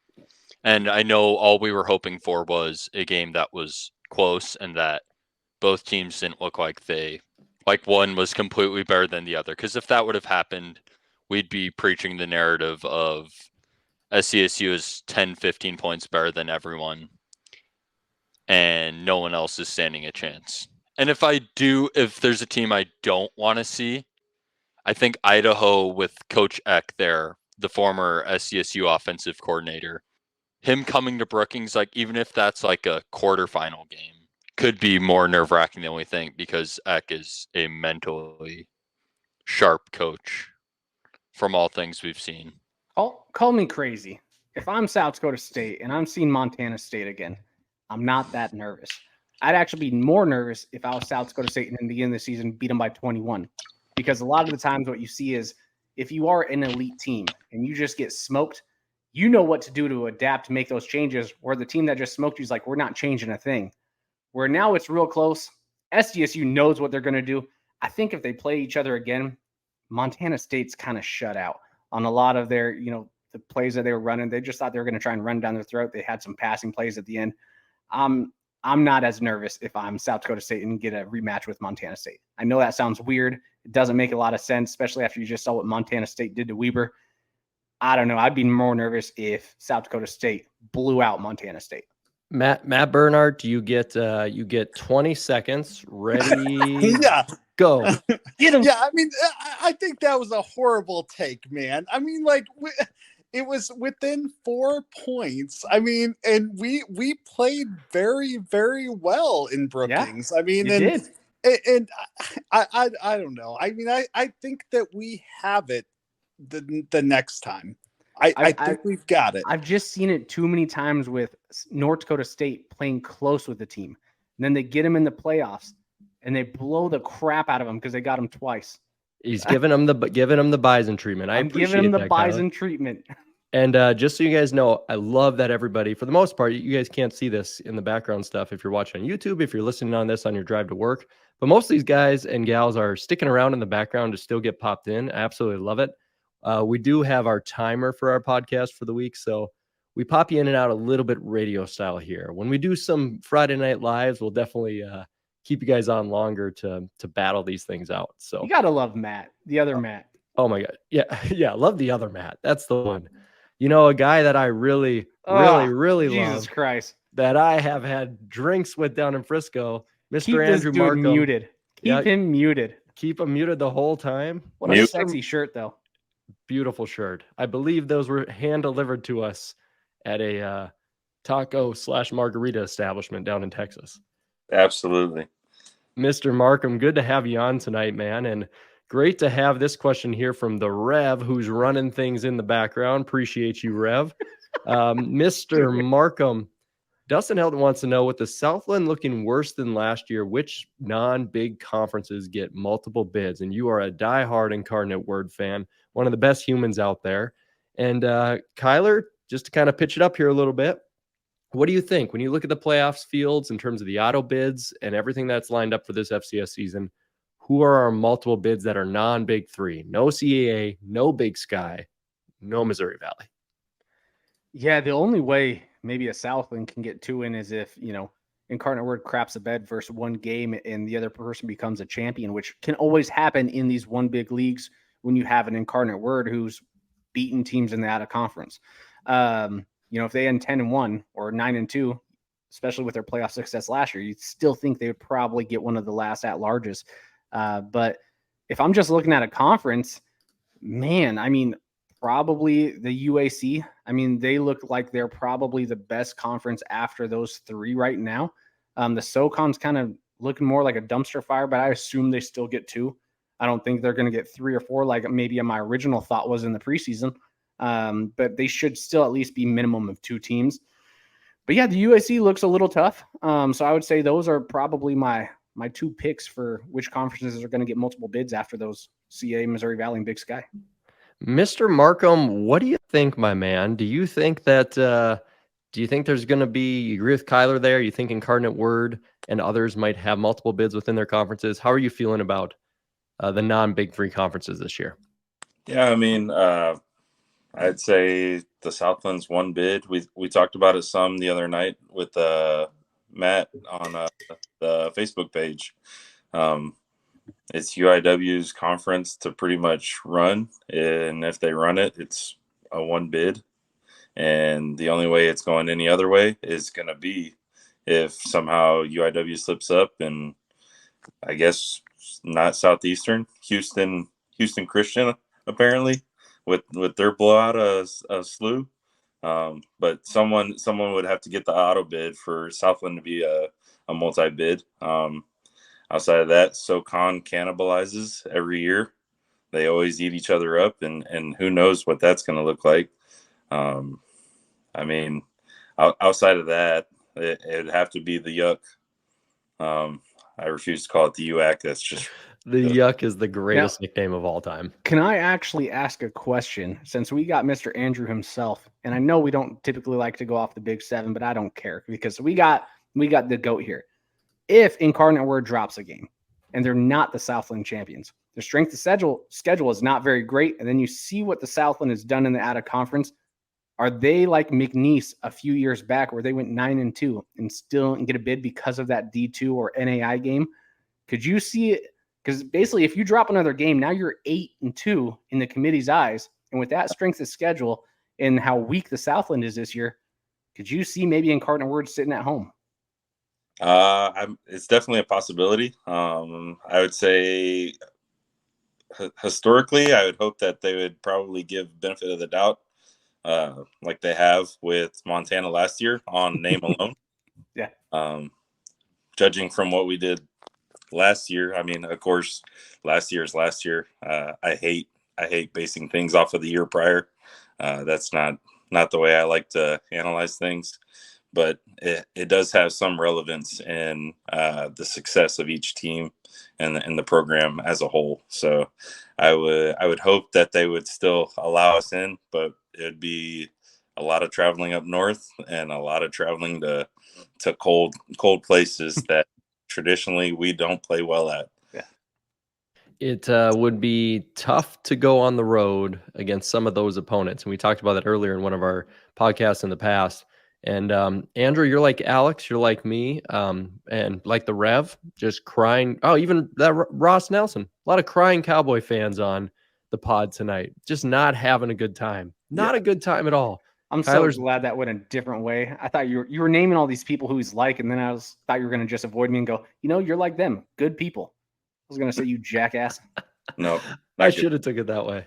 And I know all we were hoping for was a game that was close and that both teams didn't look like one was completely better than the other. Because if that would have happened, we'd be preaching the narrative of SDSU is 10, 15 points better than everyone, and no one else is standing a chance. And if there's a team I don't want to see, I think Idaho with Coach Eck there, the former SDSU offensive coordinator, him coming to Brookings, even if that's a quarterfinal game, could be more nerve-wracking than we think, because Eck is a mentally sharp coach from all things we've seen. Call me crazy. If I'm South Dakota State and I'm seeing Montana State again, I'm not that nervous. I'd actually be more nervous if I was South Dakota State and in the end of the season beat them by 21. Because a lot of the times what you see is if you are an elite team and you just get smoked, you know what to do to adapt to make those changes, where the team that just smoked you is like, we're not changing a thing. Where now it's real close. SDSU knows what they're going to do. I think if they play each other again, Montana State's kind of shut out on a lot of their, the plays that they were running. They just thought they were going to try and run down their throat. They had some passing plays at the end. I'm not as nervous if I'm South Dakota State and get a rematch with Montana State. I know that sounds weird. It doesn't make a lot of sense, especially after you just saw what Montana State did to Weber. I don't know. I'd be more nervous if South Dakota State blew out Montana State. Matt Bernard, you get 20 seconds. Ready? Yeah. Go. Get him. Yeah, I mean, I think that was a horrible take, man. I mean, like, it was within 4 points. I mean, and we played very, very well in Brookings. Yeah, I mean, and I don't know. I mean, I think that we have it the next time. I think we've got it. I've just seen it too many times with North Dakota State playing close with the team. And then they get them in the playoffs and they blow the crap out of them because they got them twice. He's giving them the Bison treatment. I'm giving him the Bison treatment. And just so you guys know, I love that everybody, for the most part, you guys can't see this in the background stuff if you're watching on YouTube, if you're listening on this on your drive to work. But most of these guys and gals are sticking around in the background to still get popped in. I absolutely love it. We do have our timer for our podcast for the week, so we pop you in and out a little bit radio style here. When we do some Friday Night Lives, we'll definitely keep you guys on longer to battle these things out. So you gotta love Matt, the other Matt. Oh my God, yeah, love the other Matt. That's the one. A guy that I really love. Jesus Christ, that I have had drinks with down in Frisco, Mr. Keep Andrew Markham. Muted. Keep him muted. Keep him muted the whole time. What a sexy shirt, though. Beautiful shirt. I believe those were hand delivered to us at a taco/margarita establishment down in Texas. Absolutely. Mr. Markham, good to have you on tonight, man. And great to have this question here from the Rev, who's running things in the background. Appreciate you, Rev. Mr. Markham, Dustin Helton wants to know, with the Southland looking worse than last year, which non-big conferences get multiple bids? And you are a diehard Incarnate Word fan, one of the best humans out there. And Kyler, just to kind of pitch it up here a little bit, what do you think when you look at the playoffs fields in terms of the auto bids and everything that's lined up for this FCS season? Who are our multiple bids that are non-Big Three? No CAA, no Big Sky, no Missouri Valley. Yeah, the only way maybe a Southland can get 2 in is if, Incarnate Word craps a bed versus one game and the other person becomes a champion, which can always happen in these one big leagues when you have an Incarnate Word who's beaten teams in the out of conference. If they end 10-1 or 9-2, especially with their playoff success last year, you'd still think they would probably get one of the last at-larges. But if I'm just looking at a conference, man, I mean, probably the UAC. I mean, they look like they're probably the best conference after those 3 right now. The SoCon's kind of looking more like a dumpster fire, but I assume they still get 2. I don't think they're going to get 3 or 4 like maybe my original thought was in the preseason. But they should still at least be minimum of 2 teams. But yeah, the UAC looks a little tough. So I would say those are probably my 2 picks for which conferences are going to get multiple bids after those CA, Missouri Valley, and Big Sky. Mr. Markham, what do you think, my man? Do you think that do you think there's going to be, you agree with Kyler there? You think Incarnate Word and others might have multiple bids within their conferences? How are you feeling about the non-Big Three conferences this year? Yeah, I mean, I'd say the Southland's 1 bid. We talked about it some the other night with Matt on the Facebook page. It's UIW's conference to pretty much run, and if they run it, it's a 1 bid. And the only way it's going any other way is going to be if somehow UIW slips up, and I guess not Southeastern, Houston Christian apparently with their blowout a SLU. But someone would have to get the auto bid for Southland to be a multi-bid. Outside of that, SoCon cannibalizes every year. they always eat each other up, and who knows what that's going to look like. I mean, outside of that, it'd have to be the Yuck. I refuse to call it the UAC. That's just the Yuck is the greatest nickname of all time. Can I actually ask a question? Since we got Mr. Andrew himself, and I know we don't typically like to go off the Big Seven, but I don't care because we got the GOAT here. If Incarnate Word drops a game and they're not the Southland champions, their strength of schedule is not very great, and then you see what the Southland has done in the out of conference. Are they like McNeese a few years back where they went 9-2 and still didn't get a bid because of that D2 or NAI game? Could you see it? Because basically, if you drop another game, now you're 8-2 in the committee's eyes. And with that strength of schedule and how weak the Southland is this year, could you see maybe Incarnate Word sitting at home? It's definitely a possibility. I would say historically, I would hope that they would probably give benefit of the doubt, like they have with Montana last year on name alone. Yeah. Judging from what we did last year, I mean, of course, last year is last year. I hate basing things off of the year prior. That's not the way I like to analyze things, but it does have some relevance in the success of each team and the program as a whole. So I would hope that they would still allow us in, but it'd be a lot of traveling up north and a lot of traveling to cold places that traditionally we don't play well at. Yeah. It would be tough to go on the road against some of those opponents. And we talked about that earlier in one of our podcasts in the past. And Andrew, you're like Alex, you're like me, and like the Rev, just crying. Oh, even that Ross Nelson, a lot of crying Cowboy fans on the pod tonight, just not having a good time. Not a good time at all. I'm so glad that went a different way. I thought you were naming all these people who he's like, and then thought you were going to just avoid me and go, you're like them, good people. I was going to say, you jackass. No, I should have took it that way.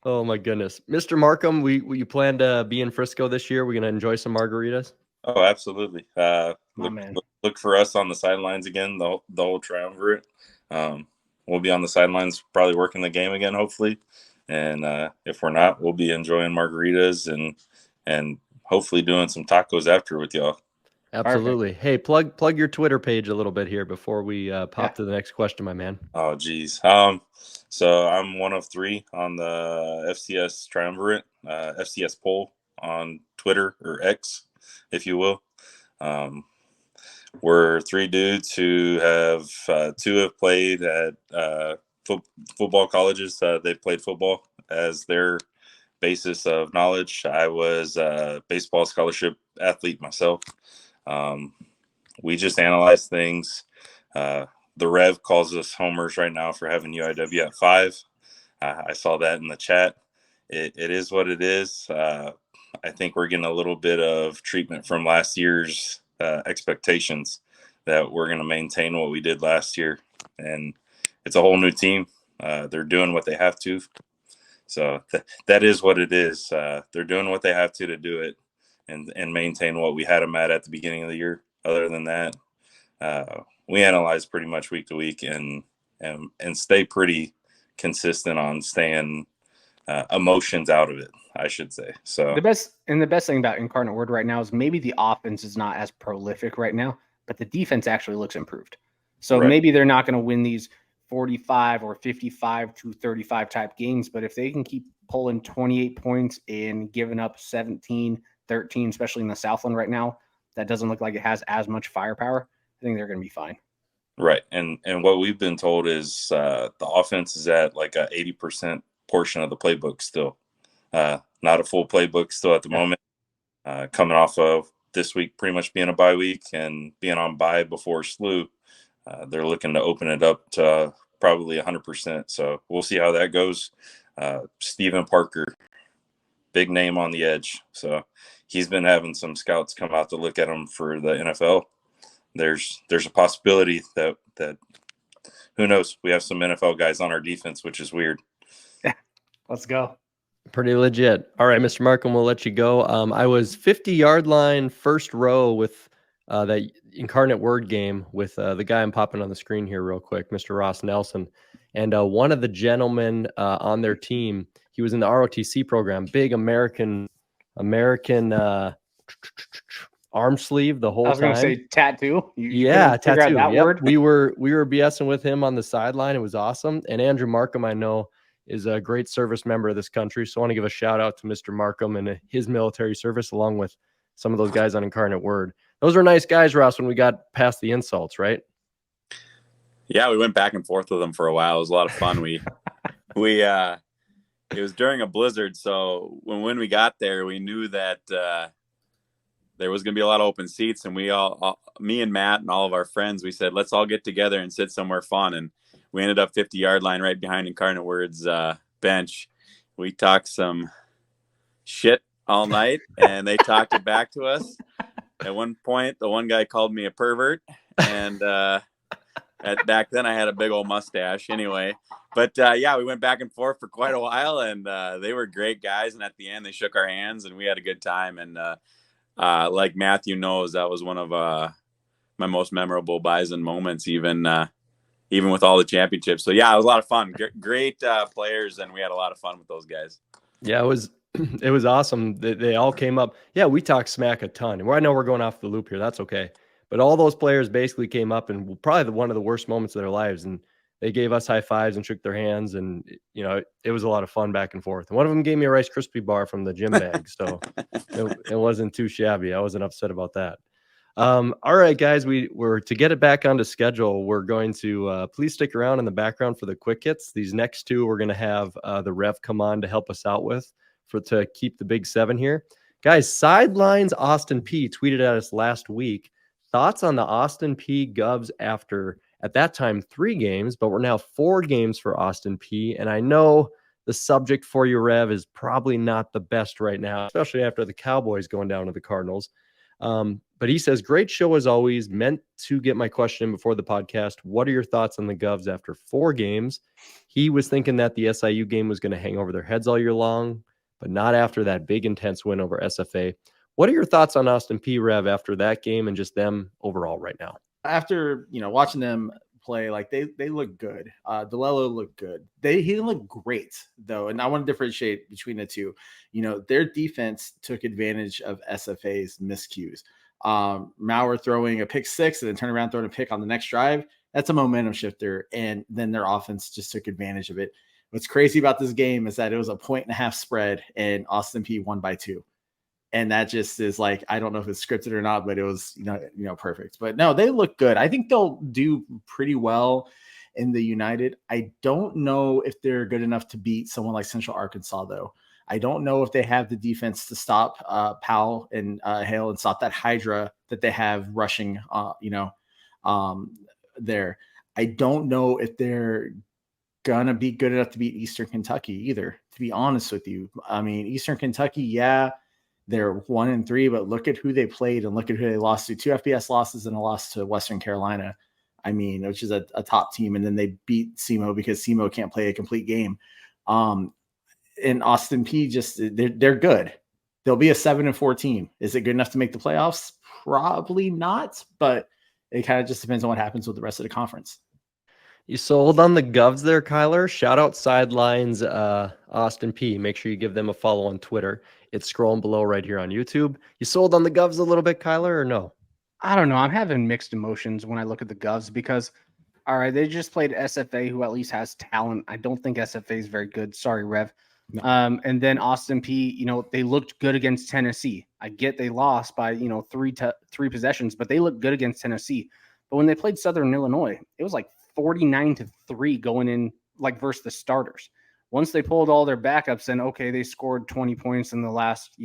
Oh my goodness, Mr. Markham, you plan to be in Frisco this year? We're going to enjoy some margaritas. Oh, absolutely. Look for us on the sidelines again. The whole triumvirate. We'll be on the sidelines, probably working the game again, hopefully. And if we're not, we'll be enjoying margaritas and hopefully doing some tacos after with y'all. Absolutely. Perfect. Hey, plug your Twitter page a little bit here before we pop to the next question, my man. Oh, geez. So I'm one of three on the FCS Triumvirate, FCS poll on Twitter, or X, if you will. We're three dudes who have two have played at football colleges. They've played football as their basis of knowledge. I was a baseball scholarship athlete myself. We just analyze things. The Rev calls us homers right now for having UIW at 5. I saw that in the chat. It is what it is. I think we're getting a little bit of treatment from last year's expectations that we're going to maintain what we did last year. And it's a whole new team. They're doing what they have to. So that is what it is. They're doing what they have to do it and maintain what we had them at the beginning of the year. Other than that, we analyze pretty much week to week and stay pretty consistent on staying emotions out of it, I should say. So the best thing about Incarnate Word right now is maybe the offense is not as prolific right now, but the defense actually looks improved. So maybe they're not going to win these 45 or 55 to 35 type games, but if they can keep pulling 28 points and giving up 17, 13, especially in the Southland right now, that doesn't look like it has as much firepower. I think they're going to be fine. Right. And what we've been told is the offense is at like a 80% portion of the playbook still. Not a full playbook still at the moment. Coming off of this week pretty much being a bye week and being on bye before SLU, they're looking to open it up to probably 100%. So we'll see how that goes. Stephen Parker, big name on the edge. So he's been having some scouts come out to look at him for the NFL. There's a possibility that who knows? We have some NFL guys on our defense, which is weird. Let's go. Pretty legit. All right, Mr. Markham, we'll let you go. I was 50-yard line, first row with that Incarnate Word game with the guy I'm popping on the screen here real quick, Mr. Ross Nelson. And one of the gentlemen on their team, he was in the ROTC program, big American arm sleeve the whole time. I was going to say tattoo. Yeah, tattoo. That word. We were BSing with him on the sideline. It was awesome. And Andrew Markham, I know, is a great service member of this country. So I want to give a shout out to Mr. Markham and his military service, along with some of those guys on Incarnate Word. Those were nice guys, Ross, when we got past the insults, right? Yeah, we went back and forth with them for a while. It was a lot of fun. It was during a blizzard, so when we got there, we knew that there was going to be a lot of open seats, and we all, me and Matt and all of our friends, we said, let's all get together and sit somewhere fun. And we ended up 50-yard line right behind Incarnate Word's bench. We talked some shit all night, and they talked it back to us. At one point, the one guy called me a pervert, and back then I had a big old mustache anyway. But yeah, we went back and forth for quite a while, and they were great guys. And at the end, they shook our hands, and we had a good time. And like Matthew knows, that was one of my most memorable Bison moments, even with all the championships. So yeah, it was a lot of fun. Great players, and we had a lot of fun with those guys. Yeah, it was awesome. They all came up. Yeah, we talked smack a ton. And I know we're going off the loop here. That's okay. But all those players basically came up, and probably one of the worst moments of their lives. And they gave us high fives and shook their hands. And, it was a lot of fun back and forth. And one of them gave me a Rice Krispie bar from the gym bag. So it wasn't too shabby. I wasn't upset about that. All right, guys, we're to get it back onto schedule. We're going to please stick around in the background for the quick hits. These next two, we're going to have the Rev come on to help us out with to keep the Big Seven here. Guys, Sidelines Austin Peay tweeted at us last week. Thoughts on the Austin Peay Govs after, at that time, 3 games, but we're now 4 games for Austin Peay. And I know the subject for you, Rev, is probably not the best right now, especially after the Cowboys going down to the Cardinals. But he says, great show as always. Meant to get my question in before the podcast. What are your thoughts on the Govs after 4 games? He was thinking that the SIU game was going to hang over their heads all year long, but not after that big, intense win over SFA. What are your thoughts on Austin Peay, Rev, after that game and just them overall right now? After, watching them play, like they look good. DeLello looked good. He didn't look great, though. And I want to differentiate between the two. Their defense took advantage of SFA's miscues. Maurer throwing a pick 6 and then turn around throwing a pick on the next drive. That's a momentum shifter. And then their offense just took advantage of it. What's crazy about this game is that it was a 1.5 spread and Austin Peay won by 2. And that just is like, I don't know if it's scripted or not, but it was, perfect. But no, they look good. I think they'll do pretty well in the United. I don't know if they're good enough to beat someone like Central Arkansas, though. I don't know if they have the defense to stop Powell and Hale and stop that Hydra that they have rushing, there. I don't know if they're going to be good enough to beat Eastern Kentucky either, to be honest with you. I mean, Eastern Kentucky, yeah, they're 1-3, but look at who they played and look at who they lost to. 2 FBS losses and a loss to Western Carolina. I mean, which is a top team. And then they beat SEMO because SEMO can't play a complete game. And Austin Peay they're good. They'll be a 7-4 team. Is it good enough to make the playoffs? Probably not, but it kind of just depends on what happens with the rest of the conference. You sold on the Govs there, Kyler. Shout out Sidelines Austin Peay. Make sure you give them a follow on Twitter. It's scrolling below right here on YouTube. You sold on the Govs a little bit, Kyler, or no? I don't know. I'm having mixed emotions when I look at the Govs because, all right, they just played SFA, who at least has talent. I don't think SFA is very good. Sorry, Rev. No. And then Austin Peay, they looked good against Tennessee. I get they lost by, 3 possessions, but they looked good against Tennessee. But when they played Southern Illinois, it was like 49-3 going in, like, versus the starters. Once they pulled all their backups, then okay, they scored 20 points in the last,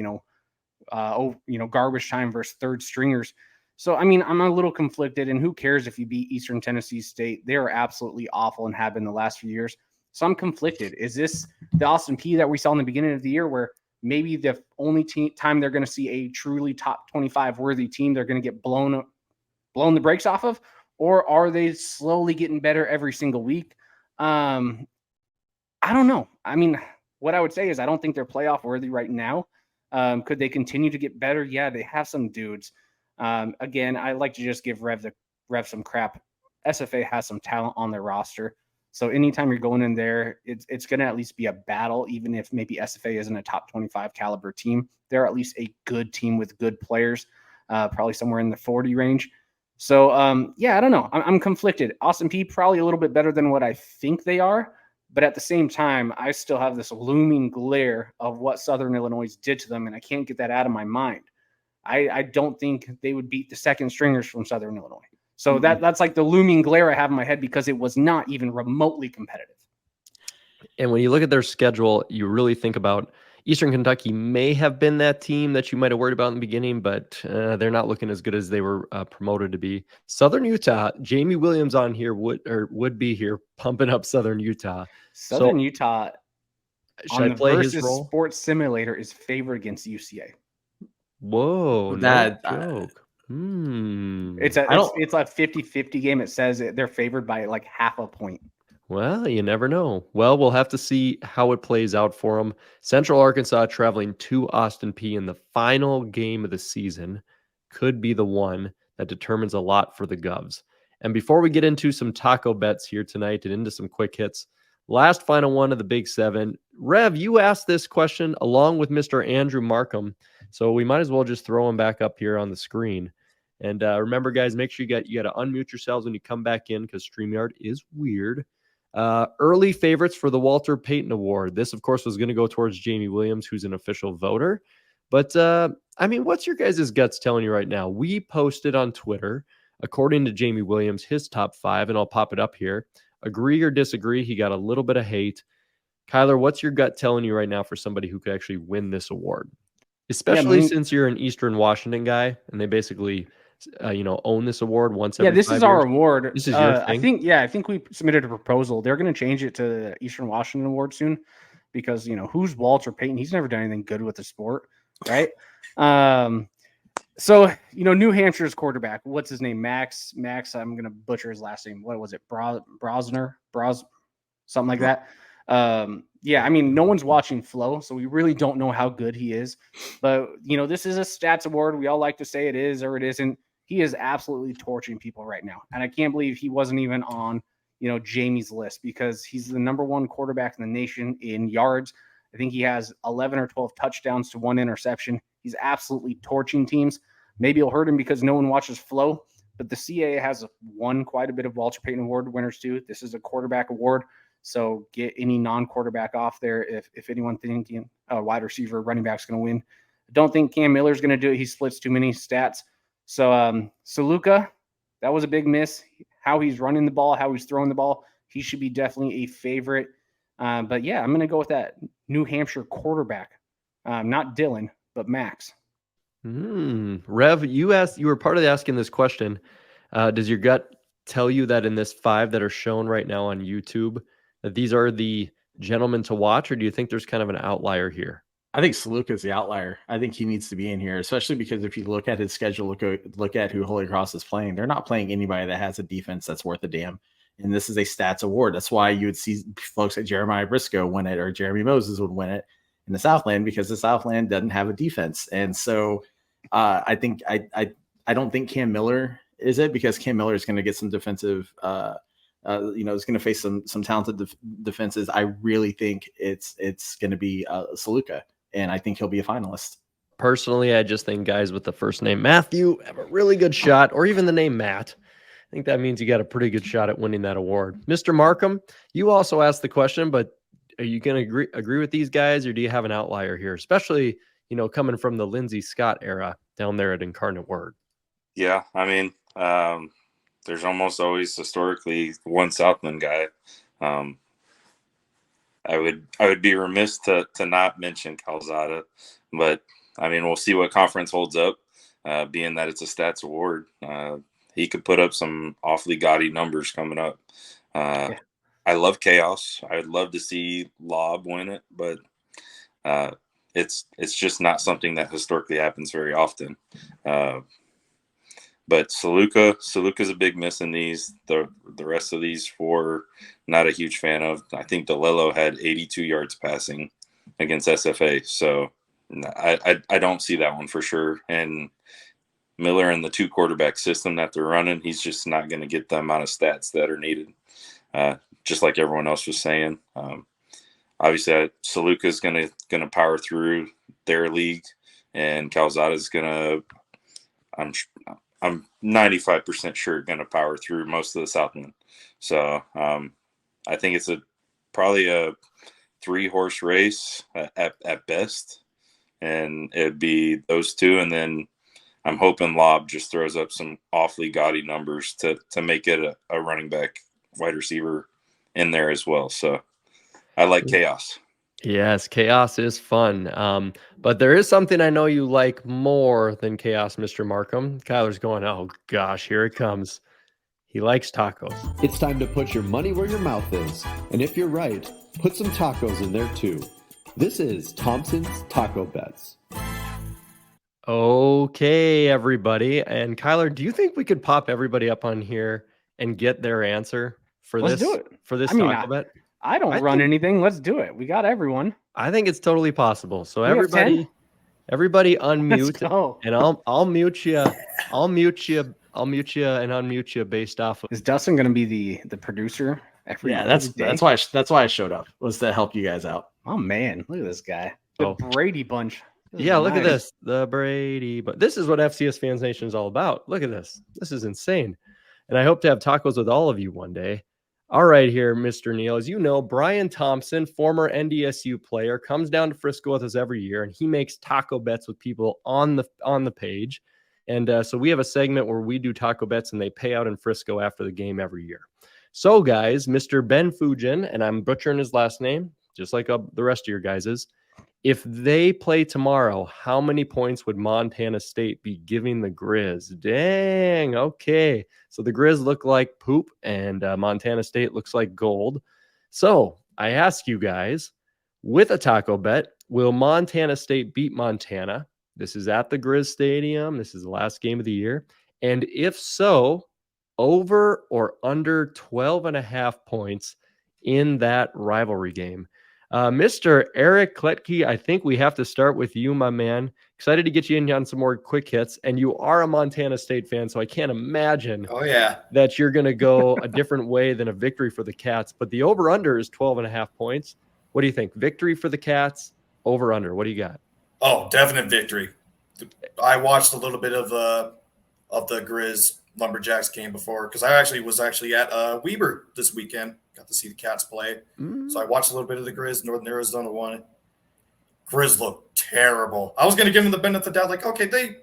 garbage time versus third stringers. So, I mean, I'm a little conflicted, and who cares if you beat Eastern Tennessee State? They are absolutely awful and have been the last few years. So I'm conflicted. Is this the Austin Peay that we saw in the beginning of the year where maybe the only time they're going to see a truly top 25 worthy team, they're going to get blown the brakes off of? Or are they slowly getting better every single week? I don't know. I mean, what I would say is I don't think they're playoff worthy right now. Could they continue to get better? Yeah, they have some dudes. Again, I like to just give Rev some crap. SFA has some talent on their roster. So anytime you're going in there, it's going to at least be a battle, even if maybe SFA isn't a top 25 caliber team. They're at least a good team with good players, probably somewhere in the 40 range. So, I don't know. I'm conflicted. Austin Peay probably a little bit better than what I think they are. But at the same time, I still have this looming glare of what Southern Illinois did to them, and I can't get that out of my mind. I don't think they would beat the second stringers from Southern Illinois. So that's like the looming glare I have in my head because it was not even remotely competitive. And when you look at their schedule, you really think about Eastern Kentucky may have been that team that you might have worried about in the beginning, but they're not looking as good as they were promoted to be. Southern Utah, Jamie Williams on here would be here pumping up Southern Utah. Southern Utah should I play his role? Sports Simulator is favored against UCA. Whoa, that joke. It's a 50-50 game. It says they're favored by like half a point. Well, you never know. Well, we'll have to see how it plays out for them. Central Arkansas traveling to Austin Peay in the final game of the season could be the one that determines a lot for the Govs. And before we get into some taco bets here tonight and into some quick hits, last final one of the Big Seven. Rev, you asked this question along with Mr. Andrew Markham, so we might as well just throw him back up here on the screen. And remember, guys, make sure you got to unmute yourselves when you come back in because StreamYard is weird. Early favorites for the Walter Payton Award. This, of course, was going to go towards Jamie Williams, who's an official voter. But, what's your guys' guts telling you right now? We posted on Twitter, according to Jamie Williams, his top 5, and I'll pop it up here. Agree or disagree, he got a little bit of hate. Kyler, what's your gut telling you right now for somebody who could actually win this award? Especially since you're an Eastern Washington guy, and they basically own this award once every 5 years. Yeah, this is our award. This is your thing? I think we submitted a proposal. They're going to change it to the Eastern Washington Award soon because, who's Walter Payton? He's never done anything good with the sport, right? So, New Hampshire's quarterback, what's his name? Max, I'm going to butcher his last name. What was it? Brosner, something like that. No one's watching Flo, so we really don't know how good he is. But, this is a stats award. We all like to say it is or it isn't. He is absolutely torching people right now. And I can't believe he wasn't even on, Jamie's list because he's the number 1 quarterback in the nation in yards. I think he has 11 or 12 touchdowns to 1 interception. He's absolutely torching teams. Maybe it'll hurt him because no one watches Flo, but the CAA has won quite a bit of Walter Payton Award winners too. This is a quarterback award. So get any non-quarterback off there if anyone thinking a wide receiver, running back's going to win. I don't think Cam Miller's going to do it. He splits too many stats. So Saluka, that was a big miss. How he's running the ball, how he's throwing the ball, he should be definitely a favorite. But yeah, I'm going to go with that New Hampshire quarterback. Not Dylan, but Max. Rev, you were part of asking this question. Does your gut tell you that in this 5 that are shown right now on YouTube, that these are the gentlemen to watch, or do you think there's kind of an outlier here? I think Saluka is the outlier. I think he needs to be in here, especially because if you look at his schedule, look at who Holy Cross is playing. They're not playing anybody that has a defense that's worth a damn. And this is a stats award. That's why you would see folks like Jeremiah Briscoe win it or Jeremy Moses would win it in the Southland because the Southland doesn't have a defense. And so I don't think Cam Miller is it because Cam Miller is going to get some defensive is going to face some talented defenses. I really think it's going to be Saluka, and I think he'll be a finalist. Personally, I just think guys with the first name Matthew have a really good shot, or even the name Matt. I think that means you got a pretty good shot at winning that award. Mr. Markham, you also asked the question, but are you going to agree with these guys, or do you have an outlier here, especially, coming from the Lindsey Scott era down there at Incarnate Word? Yeah, there's almost always historically one Southland guy. I would be remiss to not mention Calzada, but we'll see what conference holds up, being that it's a stats award. He could put up some awfully gaudy numbers coming up. I love chaos. I would love to see Lob win it, but it's just not something that historically happens very often. But Saluka's a big miss in these. The rest of these 4, not a huge fan of. I think DeLello had 82 yards passing against SFA, so I don't see that one for sure. And Miller and the 2-quarterback system that they're running, he's just not going to get the amount of stats that are needed. Just like everyone else was saying. Obviously, Saluka is going to power through their league, and Calzada is going to, I'm 95% sure, going to power through most of the Southland. So I think it's probably a 3-horse race at best, and it'd be those two, and then I'm hoping Lob just throws up some awfully gaudy numbers to make it a running back, wide receiver in there as well. So I like chaos. Yes, chaos is fun. But there is something I know you like more than chaos, Mr. Markham. Kyler's going, oh gosh, here it comes. He likes tacos. It's time to put your money where your mouth is. And if you're right, put some tacos in there too. This is Thompson's Taco Bets. Okay, everybody. And Kyler, do you think we could pop everybody up on here and get their answer for Let's this? do it. For this I mean, taco bet? I don't run anything. Let's do it. We got everyone. I think it's totally possible. So We have everybody unmute, Let's go. and I'll mute you. I'll mute you and unmute you based off of. Is Dustin going to be the producer? Yeah, that's why I showed up, was to help you guys out. Oh man, look at this guy. The Brady bunch. Yeah, look at this. The Brady. But this is what FCS Fans Nation is all about. Look at this. This is insane. And I hope to have tacos with all of you one day. All right, here, Mr. Neal. As you know, Brian Thompson, former NDSU player, comes down to Frisco with us every year, and he makes taco bets with people on the page. And so we have a segment where we do taco bets, and they pay out in Frisco after the game every year. So, guys, Mr. Ben Fujin, and I'm butchering his last name, just like the rest of your guys's. If they play tomorrow, how many points would Montana State be giving the Griz? Dang, okay. So the Griz look like poop, and Montana State looks like gold. So I ask you guys, with a taco bet, will Montana State beat Montana? This is at the Griz Stadium. This is the last game of the year. And if so, over or under 12.5 points in that rivalry game. Mr. Eric Kletke, I think we have to start with you, my man. Excited to get you in on some more quick hits. And you are a Montana State fan, so I can't imagine that you're going to go a different way than a victory for the Cats. But the over-under is 12.5 points. What do you think? Victory for the Cats, over-under. What do you got? Oh, definite victory. I watched a little bit of the Griz Lumberjacks game before, because I was actually at Weber this weekend. Got to see the Cats play. So I watched a little bit of the Griz. Northern Arizona won. Griz looked terrible. I was going to give them the benefit of the doubt, like, okay, they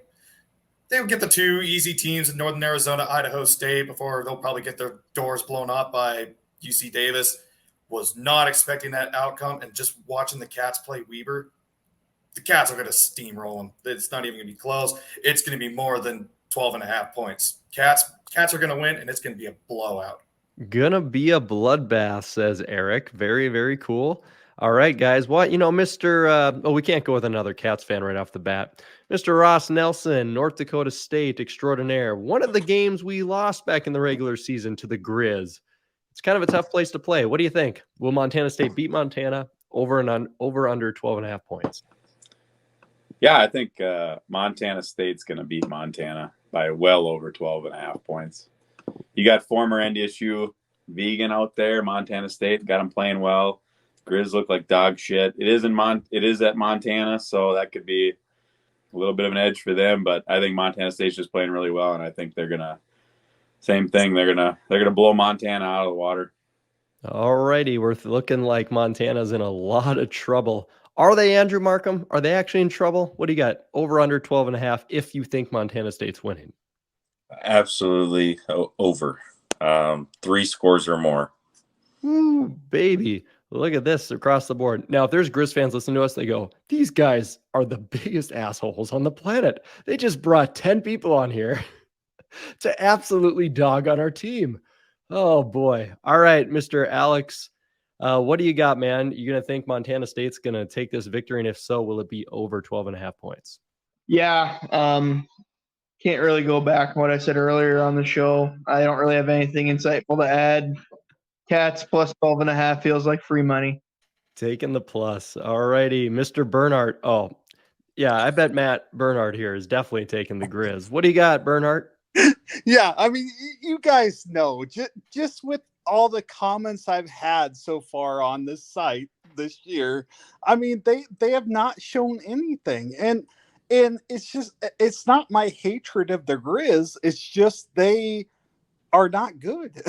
would get the 2 easy teams in Northern Arizona, Idaho State, before they'll probably get their doors blown up by UC Davis. Was not expecting that outcome, and just watching the Cats play Weber, the Cats are going to steamroll them. It's not even going to be close. It's going to be more than 12.5 points. Cats are going to win, and it's going to be a blowout. Gonna be a bloodbath, says Eric. Very, very cool. All right, guys. What, Mr. we can't go with another Cats fan right off the bat. Mr. Ross Nelson, North Dakota State extraordinaire. One of the games we lost back in the regular season to the Griz. It's kind of a tough place to play. What do you think? Will Montana State beat Montana over under 12.5 points? Yeah, I think Montana State's going to beat Montana by well over 12.5 points. You got former NDSU Vegan out there, Montana State, got them playing well. Griz look like dog shit. It is at Montana, so that could be a little bit of an edge for them. But I think Montana State's just playing really well, and I think they're gonna same thing. They're gonna blow Montana out of the water. All righty, we're looking like Montana's in a lot of trouble. Are they, Andrew Markham? Are they actually in trouble? What do you got? Over under 12.5 if you think Montana State's winning. Absolutely over. 3 scores or more. Ooh, baby. Look at this across the board. Now, if there's Griz fans listening to us, they go, these guys are the biggest assholes on the planet. They just brought 10 people on here to absolutely dog on our team. Oh, boy. All right, Mr. Alex, what do you got, man? You going to think Montana State's going to take this victory? And if so, will it be over 12.5 points? Yeah. Can't really go back on what I said earlier on the show. I don't really have anything insightful to add. Cats plus 12.5 feels like free money. Taking the plus. All righty. Mr. Bernhardt. Oh, Yeah, I bet Matt Bernhardt here is definitely taking the Griz. What do you got, Bernhardt? Yeah, I mean, you guys know, just with all the comments I've had so far on this site this year, I mean, they have not shown anything, and it's not my hatred of the Griz, it's just they are not good.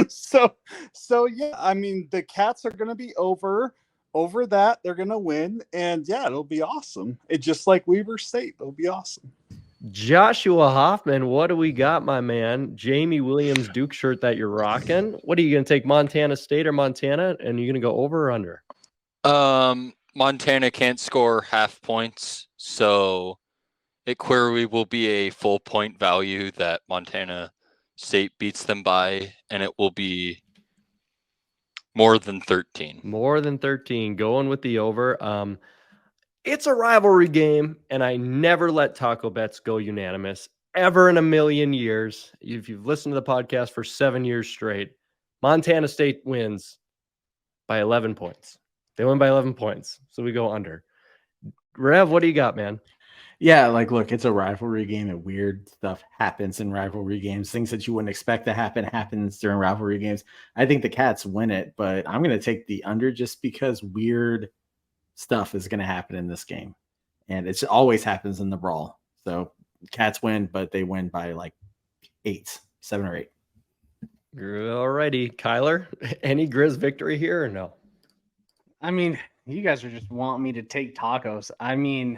so yeah, I mean, the Cats are going to be over that, they're going to win, and yeah, it'll be awesome. It's just like Weber State, it'll be awesome. Joshua Hoffman, what do we got, my man? Jamie Williams Duke shirt that you're rocking. What are you going to take, Montana State or Montana? And you're going to go over or under? Montana can't score half points, so it clearly will be a full point value that Montana State beats them by, and it will be more than 13. More than 13, going with the over. It's a rivalry game, and I never let taco bets go unanimous ever in a million years. If you've listened to the podcast for 7 years straight, Montana State wins by 11 points. They win by 11 points, so we go under. Rev, what do you got, man? Yeah, like, look, it's a rivalry game, and weird stuff happens in rivalry games. Things that you wouldn't expect to happens during rivalry games. I think the Cats win it, but I'm going to take the under just because weird stuff is going to happen in this game, and it always happens in the brawl. So Cats win, but they win by like 7 or 8. All righty, Kyler, any Griz victory here or no? I mean, you guys are just wanting me to take tacos. I mean,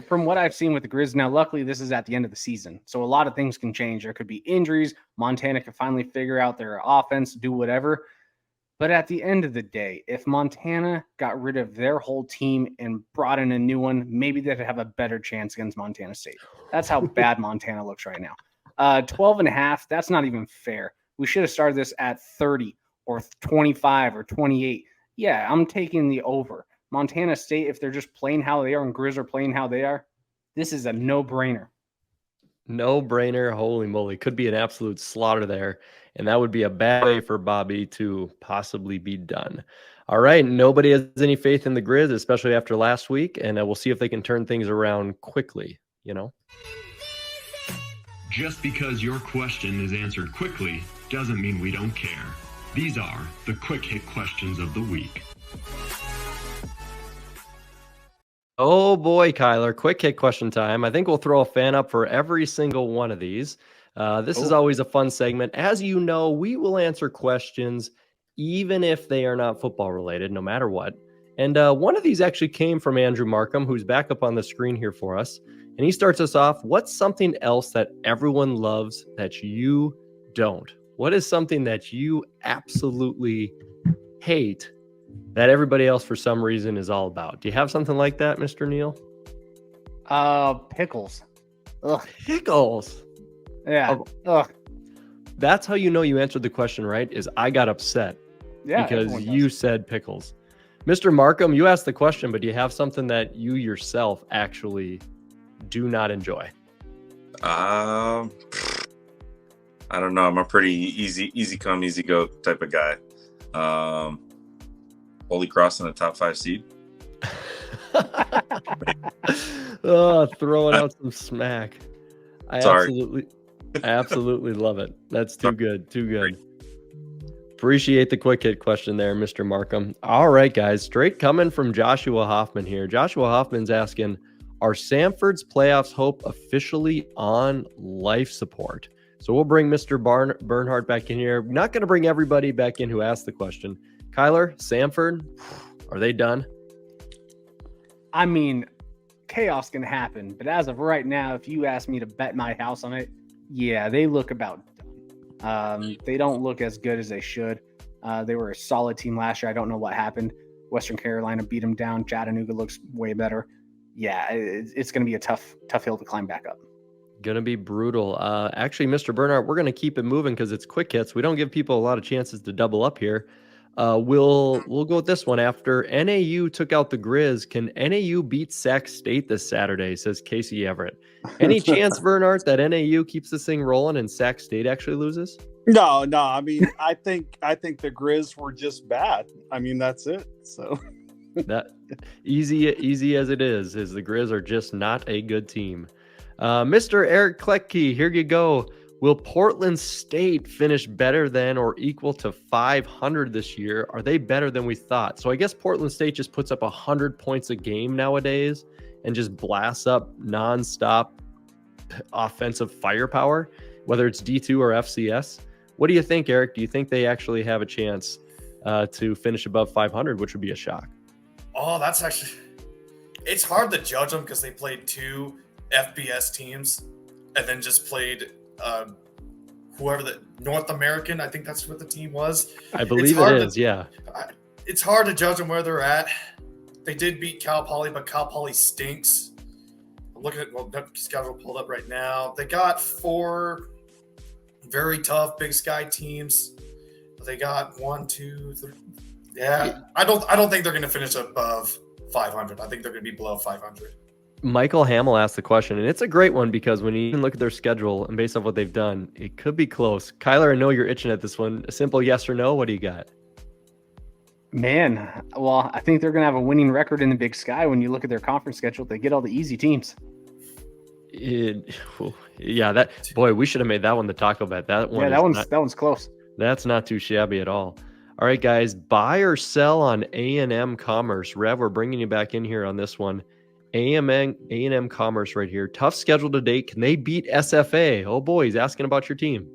from what I've seen with the Griz, now luckily this is at the end of the season, so a lot of things can change. There could be injuries. Montana could finally figure out their offense, do whatever. But at the end of the day, if Montana got rid of their whole team and brought in a new one, maybe they'd have a better chance against Montana State. That's how bad Montana looks right now. 12.5, that's not even fair. We should have started this at 30 or 25 or 28. Yeah, I'm taking the over. Montana State, if they're just playing how they are and Griz are playing how they are, this is a no-brainer. No-brainer. Holy moly. Could be an absolute slaughter there. And that would be a bad way for Bobby to possibly be done. All right. Nobody has any faith in the Griz, especially after last week. And we'll see if they can turn things around quickly, you know? Just because your question is answered quickly doesn't mean we don't care. These are the quick hit questions of the week. Oh boy, Kyler, quick hit question time. I think we'll throw a fan up for every single one of these. This is always a fun segment. As you know, we will answer questions even if they are not football related, no matter what. And one of these actually came from Andrew Markham, who's back up on the screen here for us. And he starts us off. What's something else that everyone loves that you don't? What is something that you absolutely hate that everybody else for some reason is all about? Do you have something like that, Mr. Neal? Pickles. Ugh. Pickles. Yeah. Ugh. That's how you know you answered the question right, is I got upset because you said pickles. Mr. Markham, you asked the question, but do you have something that you yourself actually do not enjoy? I don't know. I'm a pretty easy come, easy go type of guy. Holy Cross in the top 5 seed. Oh, throwing out some smack. Sorry. Absolutely love it. That's too good. Too good. Appreciate the quick hit question there, Mr. Markham. All right, guys. Straight coming from Joshua Hoffman here. Joshua Hoffman's asking, are Samford's playoffs hope officially on life support? So we'll bring Mr. Bernhardt back in here. Not going to bring everybody back in who asked the question. Kyler, Samford, are they done? I mean, chaos can happen, but as of right now, if you ask me to bet my house on it, yeah, they look about done. They don't look as good as they should. They were a solid team last year. I don't know what happened. Western Carolina beat them down. Chattanooga looks way better. Yeah, it's going to be a tough hill to climb back up. Going to be brutal. Actually, Mr. Bernhardt, we're going to keep it moving because it's quick hits. We don't give people a lot of chances to double up here. We'll go with this one. After NAU took out the Griz, can NAU beat Sac State this Saturday, says Casey Everett. Any chance, Bernhardt, that NAU keeps this thing rolling and Sac State actually loses? No. I mean, I think the Griz were just bad. I mean, that's it. So That easy as it is the Griz are just not a good team. Mr. Eric Klecki, here you go. Will Portland State finish better than or equal to 500 this year? Are they better than we thought? So I guess Portland State just puts up 100 points a game nowadays and just blasts up nonstop offensive firepower, whether it's D2 or FCS. What do you think, Eric? Do you think they actually have a chance to finish above 500, which would be a shock? Oh, that's actually, it's hard to judge them because they played 2 FBS teams and then just played whoever the North American, I think that's what the team was. I believe it is, yeah. It's hard to judge them where they're at. They did beat Cal Poly, but Cal Poly stinks. I'm looking at schedule pulled up right now. They got 4 very tough Big Sky teams. They got 1, 2, 3. Yeah, I don't think they're going to finish above 500. I think they're going to be below 500. Michael Hamill asked the question, and it's a great one because when you even look at their schedule and based off what they've done, it could be close. Kyler, I know you're itching at this one. A simple yes or no. What do you got? Man, well, I think they're going to have a winning record in the Big Sky. When you look at their conference schedule, they get all the easy teams. Yeah, that boy, we should have made that one the taco bet. That one's close. That's not too shabby at all. All right, guys, buy or sell on A&M Commerce. Rev, we're bringing you back in here on this one. A&M Commerce right here. Tough schedule to date. Can they beat SFA? Oh boy, he's asking about your team.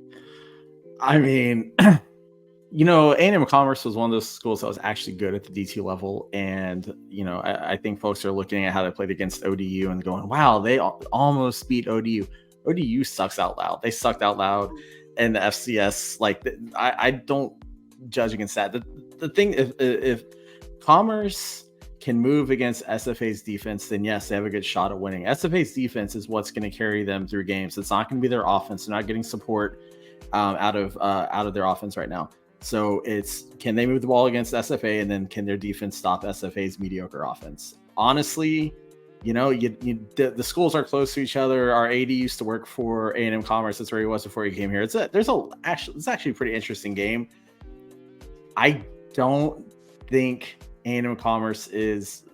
I mean, A&M Commerce was one of those schools that was actually good at the D2 level. And, I think folks are looking at how they played against ODU and going, wow, they almost beat ODU. ODU sucks out loud. They sucked out loud. And the FCS, I don't judge against that. The thing, if Commerce can move against SFA's defense, then yes, they have a good shot at winning. SFA's defense is what's going to carry them through games. It's not going to be their offense. They're not getting support out of their offense right now. So it's, can they move the ball against SFA, and then can their defense stop SFA's mediocre offense? Honestly, the schools are close to each other. Our AD used to work for A&M Commerce. That's where he was before he came here. It's actually a pretty interesting game. I don't think A&M Commerce is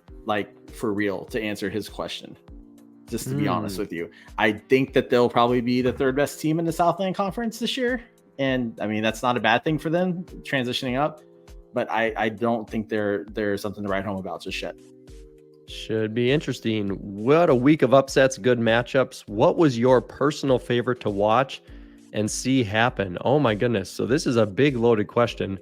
for real, to answer his question. Just to be honest with you, I think that they'll probably be the 3rd best team in the Southland Conference this year. And I mean, that's not a bad thing for them transitioning up, but I don't think there's something to write home about just yet. Should be interesting. What a week of upsets, good matchups. What was your personal favorite to watch and see happen? Oh my goodness. So this is a big loaded question.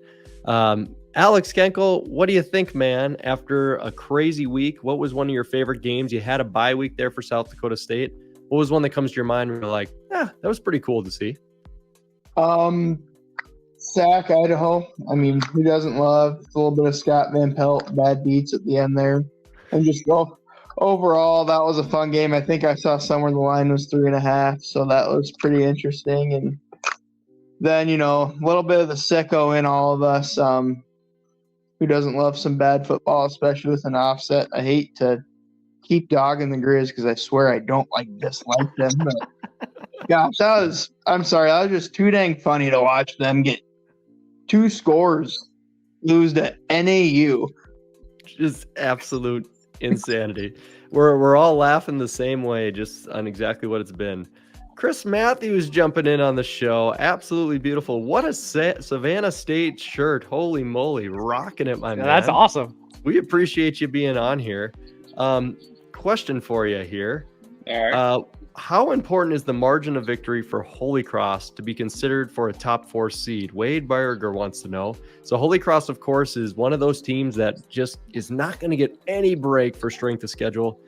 Alex Kenkel, what do you think, man? After a crazy week, what was one of your favorite games? You had a bye week there for South Dakota State. What was one that comes to your mind where you're like, that was pretty cool to see? Sac, Idaho. I mean, who doesn't love a little bit of Scott Van Pelt, bad beats at the end there? And just overall, that was a fun game. I think I saw somewhere the line was 3.5, so that was pretty interesting. And then, a little bit of the sicko in all of us. Who doesn't love some bad football, especially with an offset? I hate to keep dogging the Griz because I swear I don't dislike them. But gosh, that was just too dang funny to watch them get 2 scores, lose to NAU. Just absolute insanity. We're all laughing the same way, just on exactly what it's been. Chris Matthews jumping in on the show. Absolutely beautiful. What a Savannah State shirt. Holy moly. Rocking it, my man. That's awesome. We appreciate you being on here. Question for you here. All right. How important is the margin of victory for Holy Cross to be considered for a top 4 seed? Wade Berger wants to know. So Holy Cross, of course, is one of those teams that just is not going to get any break for strength of schedule.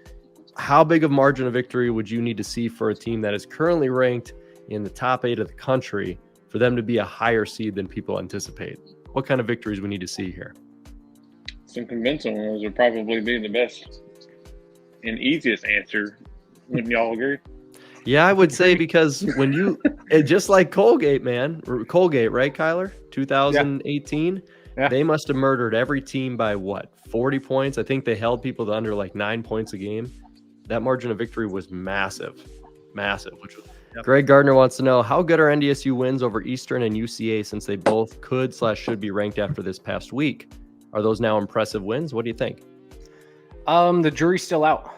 How big of margin of victory would you need to see for a team that is currently ranked in the top 8 of the country for them to be a higher seed than people anticipate? What kind of victories we need to see here? Some convincing ones would probably be the best and easiest answer. Wouldn't y'all agree? Yeah, I would say, because when you just like Colgate, man, Colgate, right, Kyler? 2018, yeah. They must have murdered every team by 40 points. I think they held people to under 9 points a game. That margin of victory was massive. Greg Gardner wants to know, how good are NDSU wins over Eastern and UCA since they both could/should be ranked after this past week? Are those now impressive wins? What do you think? The jury's still out.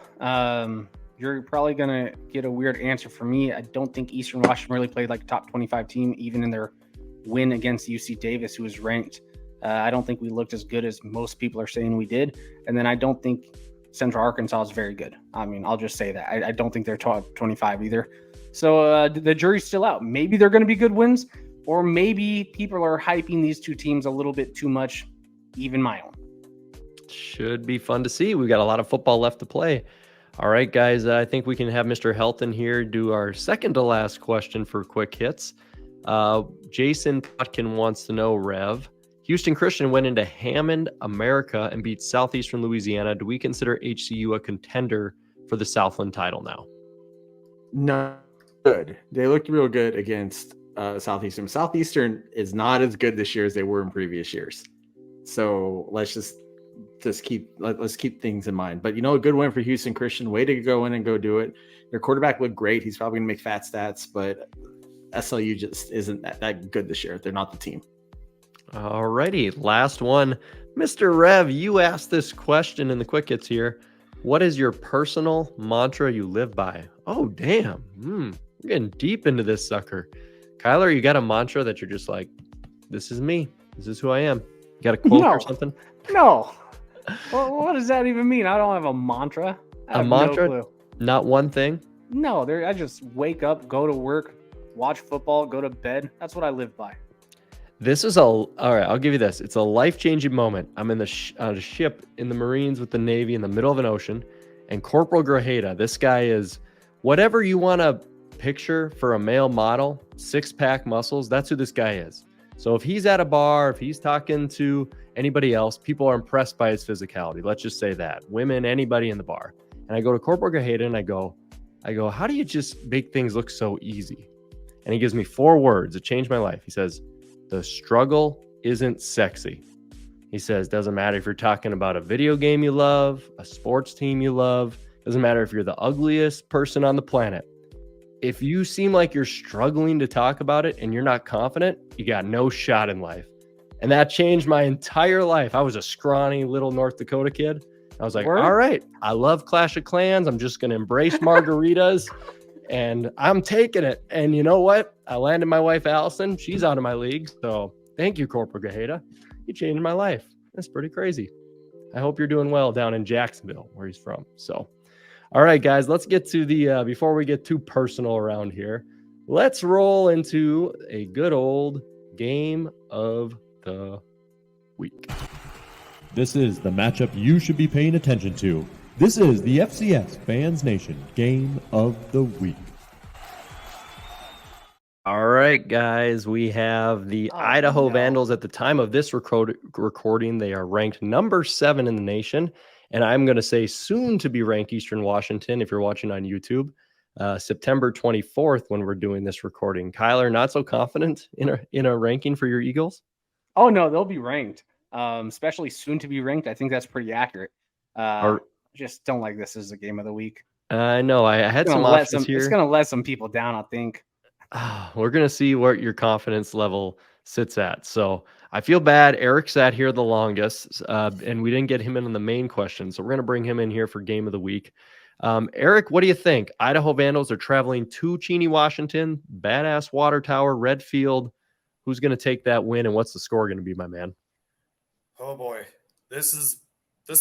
You're probably gonna get a weird answer from me. I don't think Eastern Washington really played like a top 25 team, even in their win against UC Davis, who was ranked. I don't think we looked as good as most people are saying we did. And then I don't think Central Arkansas is very good. I mean, I'll just say that. I don't think they're top 25 either. So the jury's still out. Maybe they're going to be good wins, or maybe people are hyping these two teams a little bit too much, even my own. Should be fun to see. We've got a lot of football left to play. All right, guys, I think we can have Mr. Helton here do our second to last question for quick hits. Jason Potkin wants to know, Rev, Houston Christian went into Hammond, America, and beat Southeastern Louisiana. Do we consider HCU a contender for the Southland title now? No, good. They looked real good against Southeastern. Southeastern is not as good this year as they were in previous years. So let's keep things in mind. But a good win for Houston Christian. Way to go in and go do it. Their quarterback looked great. He's probably going to make fat stats, but SLU just isn't that good this year. They're not the team. All righty, last one. Mr. Rev, you asked this question in the quick hits here. What is your personal mantra you live by? Oh, damn. We're getting deep into this sucker. Kyler, you got a mantra that you're just like, this is me. This is who I am. You got a quote or something? No. Well, what does that even mean? I don't have a mantra. A mantra? No clue. Not one thing? No, I just wake up, go to work, watch football, go to bed. That's what I live by. This is all right. I'll give you this. It's a life-changing moment. I'm in on a ship in the Marines with the Navy in the middle of an ocean, and Corporal Grajeda, this guy is whatever you want to picture for a male model, six-pack muscles. That's who this guy is. So if he's at a bar, if he's talking to anybody else, people are impressed by his physicality. Let's just say that. Women, anybody in the bar. And I go to Corporal Grajeda and I go, how do you just make things look so easy? And he gives me 4 words. It changed my life. He says, the struggle isn't sexy. He says, doesn't matter if you're talking about a video game you love, a sports team you love, doesn't matter if you're the ugliest person on the planet. If you seem like you're struggling to talk about it and you're not confident, you got no shot in life. And that changed my entire life. I was a scrawny little North Dakota kid. I was like, all right, I love Clash of Clans. I'm just going to embrace margaritas. And I'm taking it. And you know what? I landed my wife, Allison. She's out of my league. So thank you, Corporal Grajeda. You changed my life. That's pretty crazy. I hope you're doing well down in Jacksonville, where he's from. So, all right, guys, let's get to the, before we get too personal around here, let's roll into a good old game of the week. This is the matchup you should be paying attention to. This is the FCS Fans Nation Game of the Week. All right, guys, we have the Idaho Vandals. At the time of this recording, they are ranked number 7 in the nation. And I'm going to say soon to be ranked Eastern Washington if you're watching on YouTube. September 24th when we're doing this recording. Kyler, not so confident in a ranking for your Eagles? Oh, no, they'll be ranked, especially soon to be ranked. I think that's pretty accurate. Just don't like this as a game of the week. I know. I had some options here. It's going to let some people down, I think. We're going to see what your confidence level sits at. So I feel bad. Eric sat here the longest, and we didn't get him in on the main question. So we're going to bring him in here for game of the week. Eric, what do you think? Idaho Vandals are traveling to Cheney, Washington, badass water tower, red field. Who's going to take that win, and what's the score going to be, my man? Oh, boy. This is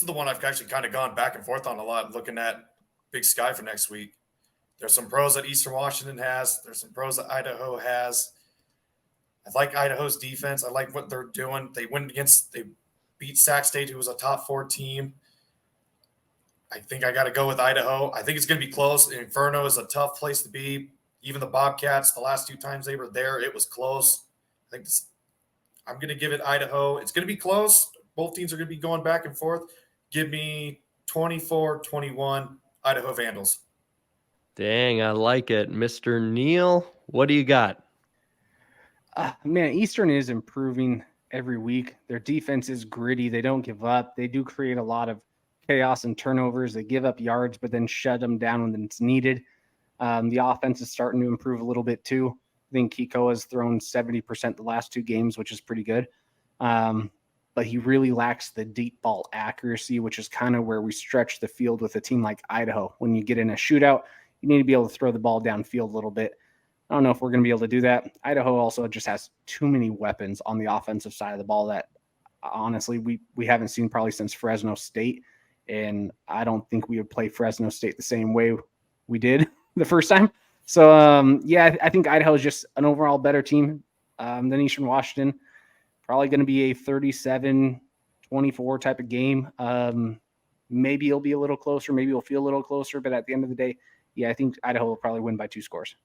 the one I've actually kind of gone back and forth on a lot, looking at Big Sky for next week. There's some pros that Eastern Washington has. There's some pros that Idaho has. I like Idaho's defense. I like what they're doing. They beat Sac State, who was a top 4 team. I think I got to go with Idaho. I think it's going to be close. Inferno is a tough place to be. Even the Bobcats, the last 2 times they were there, it was close. I'm going to give it Idaho. It's going to be close. Both teams are going to be going back and forth. Give me 24-21 Idaho Vandals. Dang, I like it. Mr. Neal, what do you got? Man, Eastern is improving every week. Their defense is gritty. They don't give up. They do create a lot of chaos and turnovers. They give up yards, but then shut them down when it's needed. The offense is starting to improve a little bit too. I think Kiko has thrown 70% the last 2 games, which is pretty good. But but he really lacks the deep ball accuracy, which is kind of where we stretch the field with a team like Idaho. When you get in a shootout, you need to be able to throw the ball downfield a little bit. I don't know if we're going to be able to do that. Idaho also just has too many weapons on the offensive side of the ball that honestly we haven't seen probably since Fresno State. And I don't think we would play Fresno State the same way we did the first time. So, I think Idaho is just an overall better team than Eastern Washington. Probably going to be a 37-24 type of game. Maybe it'll be a little closer. Maybe it'll feel a little closer. But at the end of the day, I think Idaho will probably win by 2 scores.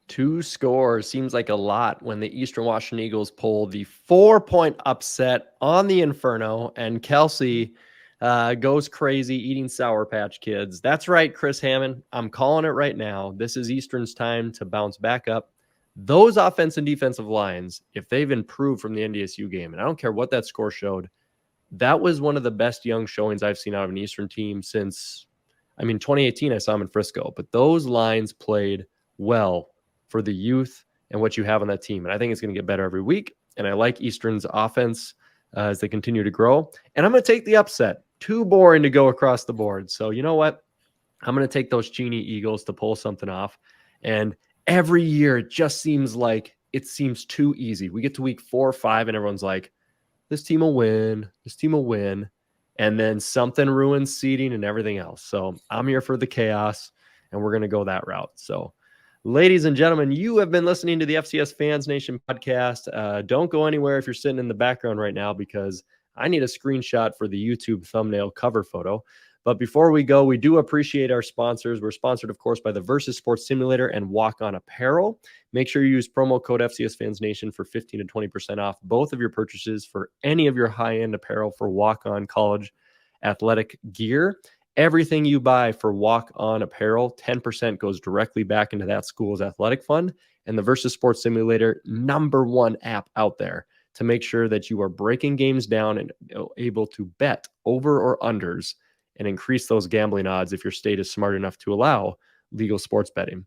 2 scores seems like a lot when the Eastern Washington Eagles pull the 4-point upset on the Inferno, and Kelsey goes crazy eating Sour Patch Kids. That's right, Chris Hammond. I'm calling it right now. This is Eastern's time to bounce back up. Those offense and defensive lines, if they've improved from the NDSU game, and I don't care what that score showed, that was one of the best young showings I've seen out of an Eastern team since, 2018, I saw them in Frisco. But those lines played well for the youth and what you have on that team. And I think it's going to get better every week. And I like Eastern's offense as they continue to grow. And I'm going to take the upset. Too boring to go across the board. So you know what? I'm going to take those Cheney Eagles to pull something off. And every year, it just seems like it seems too easy. We get to week 4 or 5, and everyone's like, this team will win. This team will win. And then something ruins seeding and everything else. So I'm here for the chaos, and we're going to go that route. So, ladies and gentlemen, you have been listening to the FCS Fans Nation podcast. Don't go anywhere if you're sitting in the background right now, because I need a screenshot for the YouTube thumbnail cover photo. But before we go, we do appreciate our sponsors. We're sponsored, of course, by the Versus Sports Simulator and Walk On Apparel. Make sure you use promo code FCS Fans Nation for 15 to 20% off both of your purchases for any of your high-end apparel for Walk On college athletic gear. Everything you buy for Walk On Apparel, 10% goes directly back into that school's athletic fund. And the Versus Sports Simulator, #1 app out there to make sure that you are breaking games down and able to bet over or unders and increase those gambling odds if your state is smart enough to allow legal sports betting.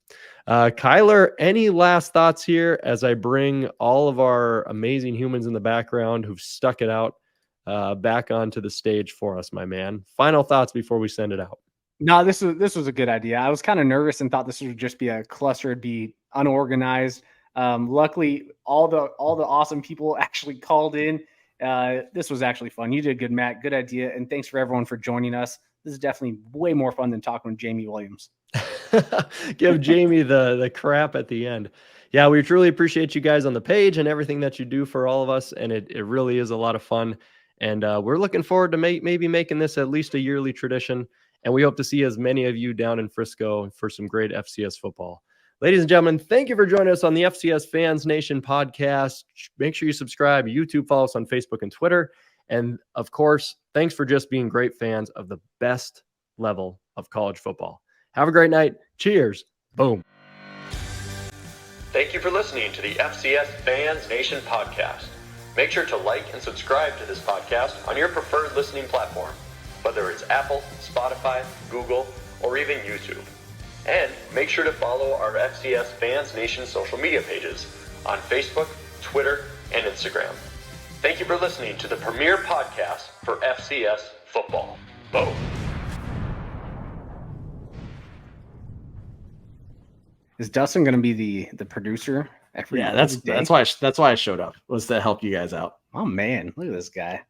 Kyler, any last thoughts here as I bring all of our amazing humans in the background who've stuck it out back onto the stage for us, my man? Final thoughts before we send it out. No, this was a good idea. I was kind of nervous and thought this would just be a cluster, it'd be unorganized. Luckily, all the awesome people actually called in. This was actually fun. You did good, Matt. Good idea. And thanks for everyone for joining us. This is definitely way more fun than talking with Jamie Williams. Give Jamie the crap at the end. Yeah, we truly appreciate you guys on the page and everything that you do for all of us. And it really is a lot of fun. And we're looking forward to maybe making this at least a yearly tradition. And we hope to see as many of you down in Frisco for some great FCS football. Ladies and gentlemen, thank you for joining us on the FCS Fans Nation podcast. Make sure you subscribe, YouTube, follow us on Facebook and Twitter. And of course, thanks for just being great fans of the best level of college football. Have a great night. Cheers. Boom. Thank you for listening to the FCS Fans Nation podcast. Make sure to like and subscribe to this podcast on your preferred listening platform, whether it's Apple, Spotify, Google, or even YouTube. And make sure to follow our FCS Fans Nation social media pages on Facebook, Twitter, and Instagram. Thank you for listening to the premier podcast for FCS football. Boom. Is Dustin going to be the producer? Yeah, that's why I showed up, was to help you guys out. Oh man, look at this guy.